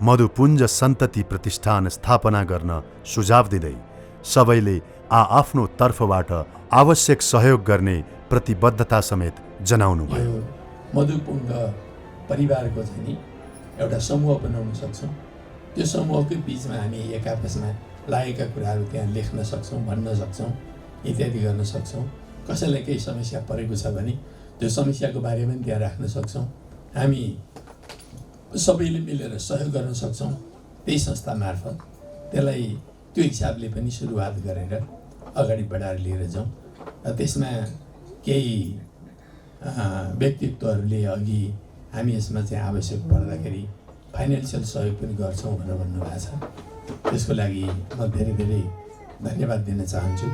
मधुपुञ्ज सन्तति प्रतिष्ठान स्थापना गर्न सुझाव दिँदै सबैले आफ्नो तर्फबाट आवश्यक सहयोग गर्ने प्रतिबद्धता समेत जनाउनु भयो। मधुपुञ्ज परिवारको चाहिँ नि एउटा समूह बनाउन सक्छौँ। त्यो समूहकै बिचमा हामी एक आपसमा लागेका कुराहरू त्यहाँ लेख्न सक्छौँ, भन्न सक्छौँ, इत्यादि गर्न सक्छौँ। कसैलाई केही समस्या परेको छ भने त्यो समस्याको बारेमा पनि त्यहाँ राख्न सक्छौँ। हामी सबैले मिलेर सहयोग गर्न सक्छौँ त्यही संस्था मार्फत। त्यसलाई त्यो हिसाबले पनि सुरुवात गरेर अगाडि बढाएर लिएर जाउँ। र त्यसमा केही व्यक्तित्वहरूले अघि हामी यसमा चाहिँ आवश्यक पर्दाखेरि फाइनेन्सियल सहयोग पनि गर्छौँ भनेर भन्नुभएको छ। त्यसको लागि म धेरै धेरै धन्यवाद दिन चाहन्छु।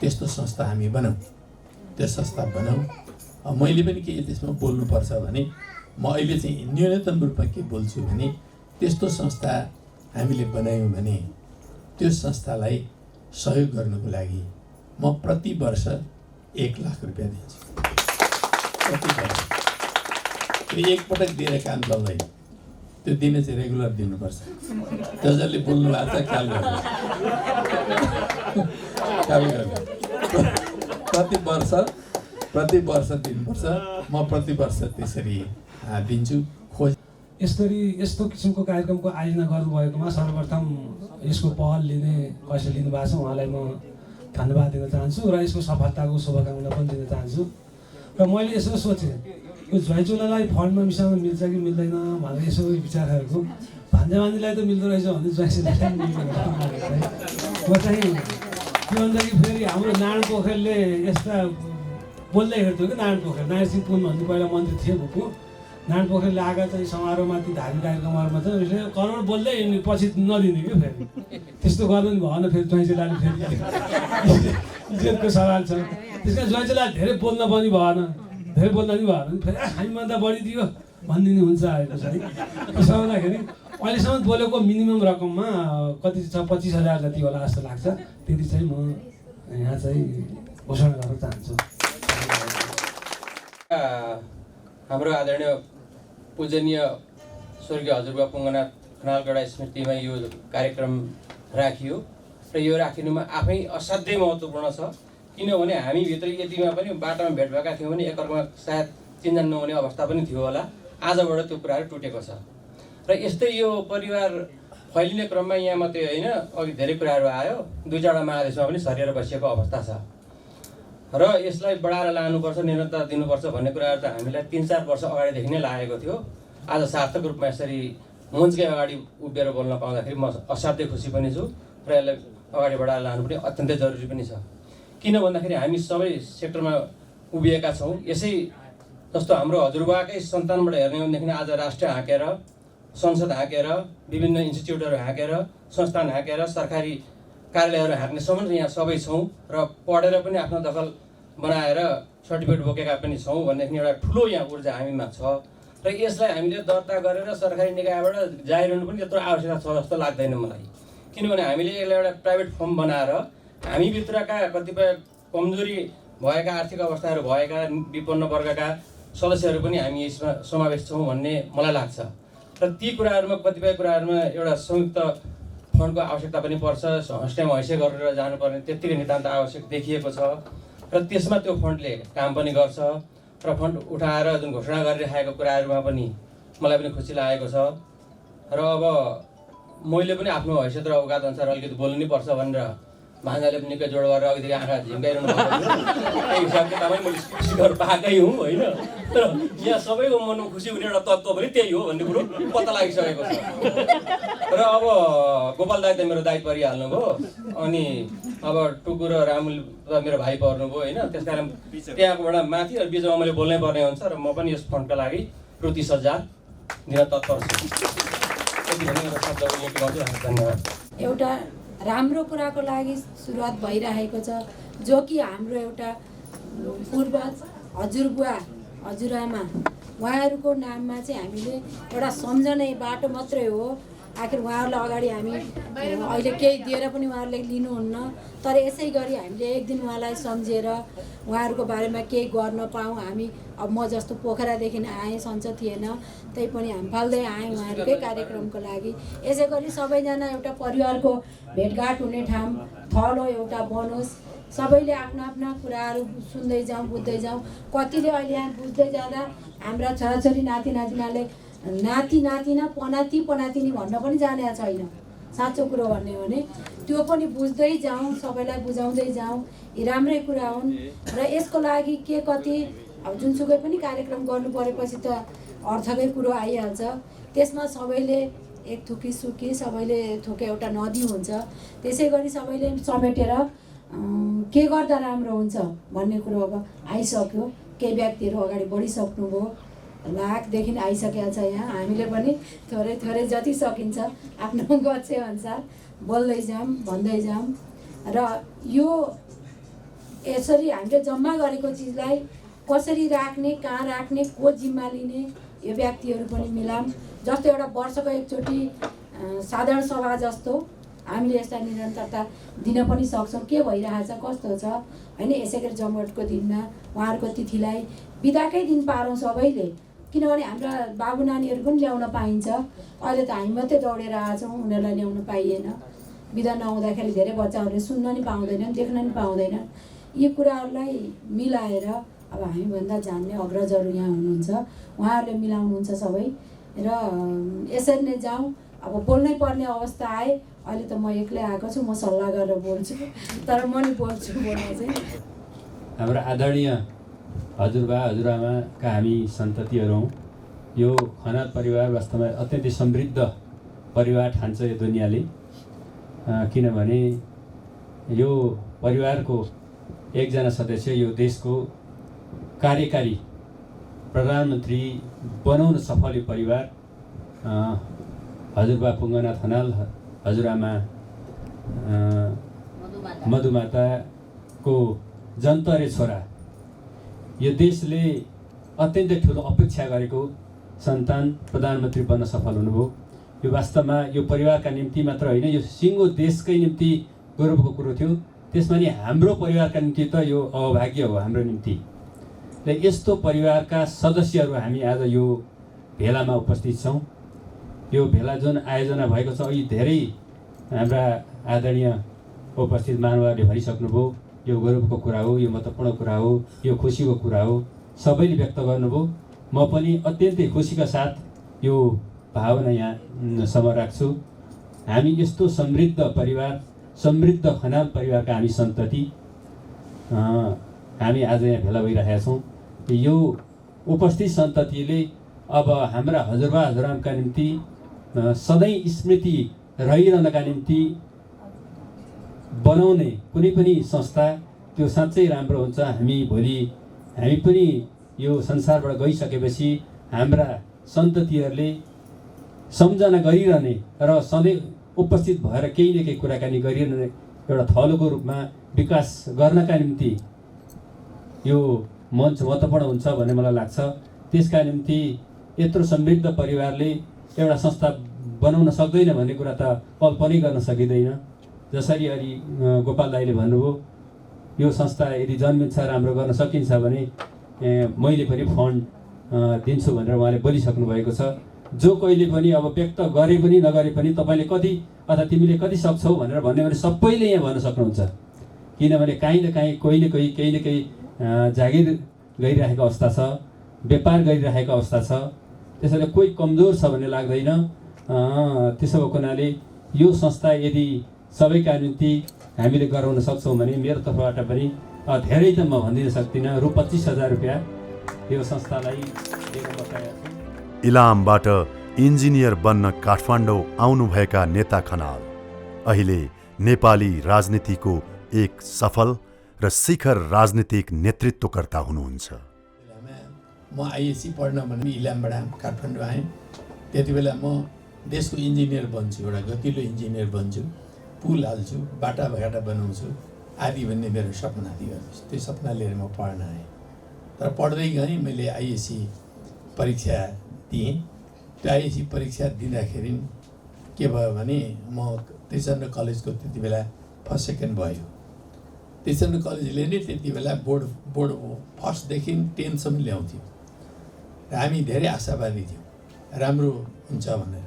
त्यस्तो संस्था हामी बनाऊँ, त्यो संस्था बनाऊँ। मैले पनि केही त्यसमा बोल्नुपर्छ भने म अहिले चाहिँ न्यूनतम रूपमा के बोल्छु भने त्यस्तो संस्था हामीले बनायौँ भने त्यो संस्थालाई सहयोग गर्नको लागि म प्रति वर्ष 1 लाख रुपियाँ दिन्छु। प्रति वर्ष त्यो एकपटक दिएर काम चल्दैन, त्यो दिन चाहिँ रेगुलर दिनुपर्छ। जसले बोल्नु भएको छ ख्याल गर्नु, प्रति वर्ष दिनुपर्छ। म प्रति वर्ष त्यसरी दिन्छु। यस्तो किसिमको कार्यक्रमको आयोजना गर्नुभएकोमा सर्वप्रथम यसको पहल लिने कसले लिनुभएको छ उहाँलाई म धन्यवाद दिन चाहन्छु र यसको सफलताको शुभकामना पनि दिन चाहन्छु। र मैले यसो सोचेँ, यो ज्वाइँचुलालाई फन्डमा मिसाउन मिल्छ कि मिल्दैन भनेर यसो विचार गरेको। भान्जाभान्जीलाई त मिल्दो रहेछ भने ज्वाइँचुलालाई पनि मिल्दैन। म चाहिँ के भन्दाखेरि फेरि हाम्रो नारायण पोखरेलले यस्ता बोल्दै हेर्थ्यो कि नारायण सिंह पुन भन्ने पहिला मन्त्री थिए भुपू। नारायण पोखरेलले आएका चाहिँ समारोहमा ती धार्मिक कार्यक्रमहरूमा चाहिँ उसले करोड बोल्दै पछि नदिने क्या फेरि। त्यस्तो गर्नु नि भएन। फेरि ज्वाइँचुलाले फेरि इज्जतको सवाल छ। त्यस कारण ज्वाइँचुलाले धेरै बोल्न पनि भएन, फेरि हामीभन्दा बढी दियो भनिदिनु हुन्छ आएको चाहिँ त्यसो हुँदाखेरि अहिलेसम्म बोलेको मिनिमम रकममा कति छ 25,000 जति होला जस्तो लाग्छ। त्यति चाहिँ म यहाँ चाहिँ घोषणा गर्न चाहन्छु। हाम्रो आदरणीय पूजनीय स्वर्गीय हजुरबा पुङ्गनाथ खनालगढा स्मृतिमा यो कार्यक्रम राखियो र यो राखिनुमा आफै असाध्यै महत्त्वपूर्ण छ। किनभने हामीभित्र यतिमा पनि बाटोमा भेट भएका थियौँ भने एकअर्कामा सायद चिन्जान नहुने अवस्था पनि थियो होला। आजबाट त्यो कुराहरू टुटेको छ र यस्तै यो परिवार फैलिने क्रममा यहाँ मात्रै होइन, अघि धेरै कुराहरू आयो, 2-4 महादेशमा पनि सरिएर बसिएको अवस्था छ र यसलाई बढाएर लानुपर्छ, निरन्तरता दिनुपर्छ भन्ने कुराहरू त हामीलाई 3-4 वर्ष अगाडिदेखि नै लागेको थियो। आज सार्थक रूपमा यसरी मञ्चकै अगाडि उभिएर बोल्न पाउँदाखेरि म असाध्यै खुसी पनि छु र यसलाई अगाडि बढाएर लानु पनि अत्यन्तै जरुरी पनि छ। किन भन्दाखेरि हामी सबै सेक्टरमा उभिएका छौँ। यसै जस्तो हाम्रो हजुरबाकै सन्तानबाट हेर्ने हो भनेदेखि आज राष्ट्र हाँकेर, संसद हाँकेर, विभिन्न इन्स्टिच्युटहरू हाँकेर, संस्थान हाँकेर, सरकारी कार्यालयहरू हाँक्नेसम्म यहाँ सबै छौँ र पढेर पनि आफ्नो दखल बनाएर सर्टिफिकेट बोकेका पनि छौँ भनेदेखि एउटा ठुलो यहाँ ऊर्जा हामीमा छ र यसलाई हामीले दर्ता गरेर सरकारी निकायबाट जाहिरहनु पनि त्यत्रो आवश्यकता छ जस्तो लाग्दैन मलाई। किनभने हामीले यसलाई एउटा प्राइभेट फर्म बनाएर हामीभित्रका कतिपय कमजोरी भएका आर्थिक अवस्थाहरू भएका विपन्न वर्गका सदस्यहरू पनि हामी यसमा समावेश छौँ भन्ने मलाई लाग्छ र ती कुराहरूमा कतिपय कुराहरूमा एउटा संयुक्त फन्डको आवश्यकता पनि पर्छ। हस्टेम हैसे गरेर जानुपर्ने त्यत्तिकै नितान्त आवश्यक देखिएको छ र त्यसमा त्यो फन्डले काम पनि गर्छ र फन्ड उठाएर जुन घोषणा गरिरहेको कुराहरूमा पनि मलाई पनि खुसी लागेको छ र अब मैले पनि आफ्नो हैसियत र औकात अनुसार अलिकति बोल्नु नै पर्छ भनेर भान्जाले पनि निकै जोड गरेर अघिदेखि आँखा झिम्काइरहनु भएको त्यही हिसाबले तपाईँ मैले स्पिकर पाएकै हुँ होइन। तर यहाँ सबैको मनमा खुसी हुने एउटा तत्त्व पनि त्यही हो भन्ने कुरो पत्ता लागिसकेको छ र अब गोपाल दाइ त मेरो दाइ परिहाल्नुभयो अनि अब टुकु र रामुल त मेरो भाइ पर्नुभयो होइन। त्यस कारण त्यहाँबाट माथि बिचमा मैले बोल्नै पर्ने हुन्छ र म पनि यस फन्डका लागि रु 30,000 दिन तत्पर छु। त्यति भन्ने मेरो शब्द धन्यवाद। एउटा राम्रो कुराको लागि सुरुवात भइरहेको छ जो कि हाम्रो एउटा पूर्वज हजुरबुवा हजुरआमा उहाँहरूको नाममा चाहिँ हामीले एउटा सम्झने बाटो मात्रै हो। आखिर उहाँहरूलाई अगाडि हामी अहिले केही दिएर पनि उहाँहरूले लिनुहुन्न, तर यसै गरी हामीले एक दिन उहाँलाई सम्झेर उहाँहरूको बारेमा केही गर्न पाऊँ। हामी अब म जस्तो पोखरादेखि आएँ, सञ्चो थिएन, त्यही पनि हामी फाल्दै आएँ उहाँहरूकै कार्यक्रमको लागि। यसै गरी सबैजना एउटा परिवारको भेटघाट हुने ठाउँ थलो एउटा बनोस्, सबैले आफ्ना आफ्ना कुराहरू सुन्दै जाउँ, बुझ्दै जाउँ। कतिले अहिले यहाँ बुझ्दै जाँदा हाम्रा छोराछोरी नाति नातिनाले नाति नातिना पनाति पनातिनी भन्न पनि जाने छैन। साँचो कुरो भन्ने हो भने त्यो पनि बुझ्दै जाउँ, सबैलाई बुझाउँदै जाउँ, यी राम्रै कुरा हुन् र यसको लागि के कति अब जुनसुकै पनि कार्यक्रम गर्नु परेपछि त अर्थकै कुरो आइहाल्छ। त्यसमा सबैले एक थुकी सुकी सबैले थोके एउटा नदी हुन्छ। त्यसै गरी सबैले समेटेर के गर्दा राम्रो हुन्छ भन्ने कुरो अब आइसक्यो। केही व्यक्तिहरू अगाडि बढिसक्नुभयो, लाखदेखि आइसकेको छ। यहाँ हामीले पनि थोरै थोरै जति सकिन्छ आफ्नो गच्छे अनुसार बोल्दै जाऊँ, भन्दै जाऊँ र यो यसरी हामीले जम्मा गरेको चिजलाई कसरी राख्ने, कहाँ राख्ने, को जिम्मा लिने, यो व्यक्तिहरू पनि मिलाऊँ। जस्तो एउटा वर्षको एकचोटि साधारण सभा जस्तो हामीले यसलाई निरन्तरता दिन पनि सक्छौँ। के भइरहेछ, कस्तो छ होइन। यसै गरी जमघटको दिनमा उहाँहरूको तिथिलाई बिदाकै दिन पारौँ सबैले, किनभने हाम्रा बाबु नानीहरू पनि ल्याउन पाइन्छ। अहिले त हामी मात्रै दौडेर आएछौँ, उनीहरूलाई ल्याउन पाइएन। बिदा नहुँदाखेरि धेरै बच्चाहरूले सुन्न नि पाउँदैनन्, देख्न नि पाउँदैनन्। यी कुराहरूलाई मिलाएर अब हामीभन्दा जान्ने अग्रजहरू यहाँ हुनुहुन्छ, उहाँहरूले मिलाउनुहुन्छ सबै र यसरी नै जाउँ। अब बोल्नै पर्ने अवस्था आए, अहिले त म एक्लै आएको छु, म सल्लाह गरेर बोल्छु, तर म नि बोल्छु बोल्न चाहिँ। हाम्रो आदरणीय हजुरबा हजुरआमाका हामी सन्ततिहरू हौँ। यो खनाल परिवार वास्तवमा अत्यन्तै समृद्ध परिवार ठान्छ यो दुनियाँले, किनभने यो परिवारको एकजना सदस्य यो देशको कार्यकारी प्रधानमन्त्री बनाउन सफल यो परिवार हजुरबा पुङ्गनाथ खनाल हजुरआमा मधुमाताको जन्तरे छोरा। यो देशले अत्यन्तै ठुलो अपेक्षा गरेको सन्तान प्रधानमन्त्री बन्न सफल हुनुभयो। यो वास्तवमा यो परिवारका निम्ति मात्र होइन, यो सिङ्गो देशकै निम्ति गौरवको कुरो थियो। त्यसमा नि हाम्रो परिवारका निम्ति त यो अभाग्य हो हाम्रो निम्ति। र यस्तो परिवारका सदस्यहरू हामी आज यो भेलामा उपस्थित छौँ। यो भेला जुन आयोजना भएको छ, यी धेरै हाम्रा आदरणीय उपस्थित महानुभावले भनिसक्नुभयो। यो गौरवको कुरा हो, यो महत्त्वपूर्ण कुरा हो, यो खुसीको कुरा हो, सबैले व्यक्त गर्नुभयो। म पनि अत्यन्तै खुसीका साथ यो भावना यहाँसम्म राख्छु। हामी यस्तो समृद्ध परिवार, समृद्ध खनाल परिवारका हामी सन्तति हामी आज यहाँ भेला भइरहेका छौँ। यो उपस्थित सन्ततिले अब हाम्रा हजुरबा हजुरआमाका निम्ति सधैँ स्मृति रहिरहनका निम्ति बनाउने कुनै पनि संस्था त्यो साँच्चै राम्रो हुन्छ। हामी पनि यो संसारबाट गइसकेपछि हाम्रा सन्ततिहरूले सम्झना गरिरहने र सधैँ उपस्थित भएर केही न केही कुराकानी गरिरहने एउटा थलोको रूपमा विकास गर्नका निम्ति यो मञ्च महत्त्वपूर्ण हुन्छ भन्ने मलाई लाग्छ। त्यसका निम्ति यत्रो समृद्ध परिवारले एउटा संस्था बनाउन सक्दैन भन्ने कुरा त कल्पनै गर्न सकिँदैन। जसरी अलि गोपाल दाइले भन्नुभयो, यो संस्था यदि जन्मिन्छ, राम्रो गर्न सकिन्छ भने मैले पनि फन्ड दिन्छु भनेर उहाँले बोलिसक्नु भएको छ। जो कहिले पनि अब व्यक्त गरे पनि नगरे पनि तपाईँले कति अथवा तिमीले कति सक्छौ भनेर भन्यो भने सबैले यहाँ भन्न सक्नुहुन्छ। किनभने काहीँ न काहीँ कोही न कोही केही न केही जागिर गरिरहेको अवस्था छ, व्यापार गरिरहेको अवस्था छ। त्यसैले कोही कमजोर छ भन्ने लाग्दैन। त्यसो भएको हुनाले यो संस्था यदि सबैका निम्ति हामीले गराउन सक्छौँ भने मेरो तर्फबाट पनि धेरै त म भनिदिन सक्दिनँ, रु 25,000 रुपियाँ यो संस्थालाई दिन बताएको छु। इलामबाट इन्जिनियर बन्न काठमाडौँ आउनुभएका नेता खनाल अहिले नेपाली राजनीतिको एक सफल र शिखर राजनीतिक नेतृत्वकर्ता हुनुहुन्छ। म आइएससी पढ्न भने इलामबाट काठमाडौँ आएँ। त्यति बेला म देशको इन्जिनियर बन्छु, एउटा गतिलो इन्जिनियर बन्छु, पुल हाल्छु, बाटाघाटा बनाउँछु आदि भन्ने मेरो सपना थियो। त्यो सपना लिएर म पढ्न आएँ। तर पढ्दै गएँ, मैले आइएससी परीक्षा दिएँ। त्यो आइएससी परीक्षा दिँदाखेरि के भयो भने म त्रिचन्द्र कलेजको त्यति बेला फर्स्ट सेकेन्ड भयो। त्रिचन्द्र कलेजले नै त्यति बेला बोर्ड फर्स्टदेखि 10सम्म ल्याउँथ्यो र हामी धेरै आशावादी थियौँ राम्रो हुन्छ भनेर।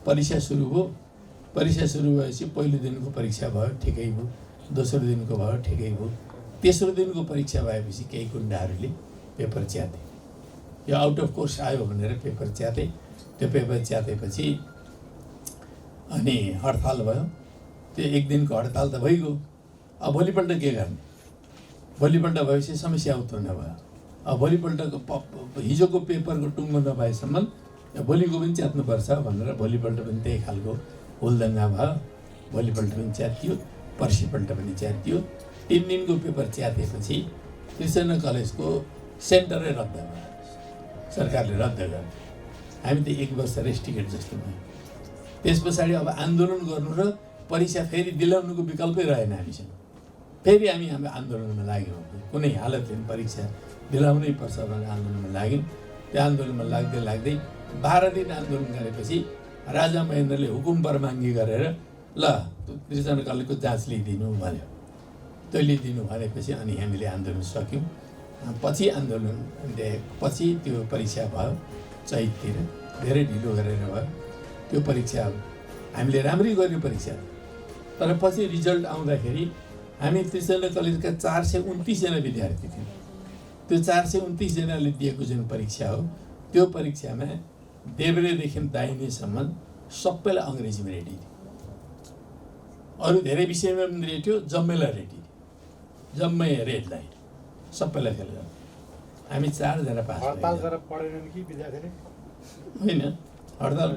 परीक्षा सुरु भयो। परीक्षा सुरु भएपछि पहिलो दिनको परीक्षा भयो, ठिकै भयो। दोस्रो दिनको भयो, ठिकै भयो। तेस्रो दिनको परीक्षा भएपछि केही गुन्डाहरूले पेपर च्याते। यो आउट अफ कोर्स आयो भनेर पेपर च्याते। त्यो पेपर च्यातेपछि अनि हडताल भयो। त्यो एक दिनको हडताल त भइगयो। अब भोलिपल्ट के गर्ने? भोलिपल्ट भएपछि समस्या उत्पन्न भयो। अब भोलिपल्टको हिजोको पेपरको टुङ्गो नपाएसम्म भोलिको पनि च्यात्नुपर्छ भनेर भोलिपल्ट पनि त्यही खालको हुलदङ्गा भयो। भोलिपल्ट पनि च्यातियो, पर्सिपल्ट पनि च्यातियो। 3 दिनको पेपर च्यातेपछि त्रिचन्द्र कलेजको सेन्टरै रद्द भयो। सरकारले रद्द गर्यो। हामी त 1 वर्ष रेस्टिकेट जस्तो भयो। त्यस पछाडि अब आन्दोलन गर्नु र परीक्षा फेरि दिलाउनुको विकल्पै रहेन हामीसँग। फेरि हामी आन्दोलनमा लाग्यौँ। कुनै हालतले परीक्षा दिलाउनै पर्छ भनेर आन्दोलनमा लाग्यौँ। त्यो आन्दोलनमा लाग्दै 12 दिन आन्दोलन गरेपछि राजा महेन्द्रले हुकुम परमाङ्गी गरेर ल त्रिचन्द्र कलेजको जाँच लिइदिनु भन्यो। त्यो लिइदिनु भनेपछि अनि हामीले आन्दोलन सक्यौँ। पछि त्यो परीक्षा भयो चैततिर, धेरै ढिलो गरेर भयो। त्यो परीक्षा हामीले राम्रै गर्यो परीक्षा। तर पछि रिजल्ट आउँदाखेरि हामी त्रिचन्द्र कलेजका 429 जना विद्यार्थी थियौँ। त्यो 429 जनाले दिएको जुन परीक्षा हो, त्यो परीक्षामा देब्रेदेखि दाहिनेसम्म सबैलाई अङ्ग्रेजीमा रेडी थियो। अरू धेरै विषयमा पनि रेडी थियो, जम्मैलाई रेडी थियो। जम्मै रेड लाइन सबैलाई फेल गर्यो। हामी 4 जना पास भयौँ। हडताल गरेर पढेनन् कि विद्यार्थीले? होइन, हडताल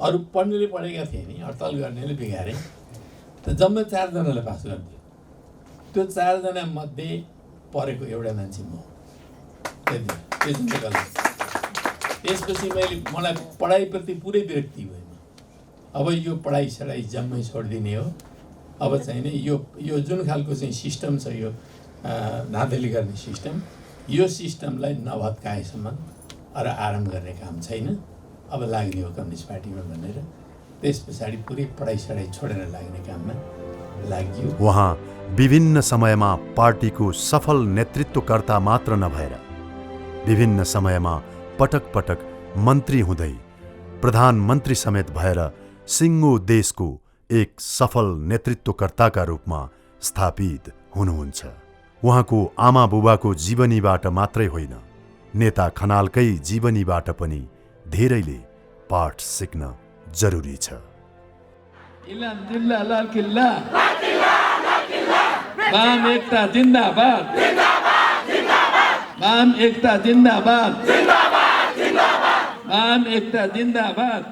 अरू पढ्नेले पढेका थिए नि, हडताल गर्नेले बिगारे। त जम्मै 4 जनालाई पास गर्थ्यो। त्यो 4 जना मध्ये परेको एउटा मान्छे म। त्यसपछि मलाई पढाइप्रति पुरै विरक्ति भयो। अब यो पढाइ सढाइ जम्मै छोडिदिने हो। अब चाहिँ नि यो जुन खालको चाहिँ सिस्टम छ, यो धाँधली गर्ने सिस्टम, यो सिस्टमलाई नभत्काएसम्म आराम गर्ने काम छैन, अब लाग्ने हो कम्युनिस्ट पार्टीमा भनेर त्यस पछाडि पुरै पढाइ छोडेर लाग्ने काममा लाग्यो। उहाँ विभिन्न समयमा पार्टीको सफल नेतृत्वकर्ता मात्र नभएर विभिन्न समयमा पटक पटक मन्त्री हुँदै प्रधानमन्त्री समेत भएर सिङ्गो देशको एक सफल नेतृत्वकर्ताका रूपमा स्थापित हुनुहुन्छ। उहाँको आमा बुबाको जीवनीबाट मात्रै होइन, नेता खनालकै जीवनीबाट पनि धेरैले पाठ सिक्न जरुरी छ। इलाम जिल्ला लाल किल्ला वाम एकता जिन्दाबाद, वाम एकता जिन्दाबाद, वाम एकता जिन्दाबाद।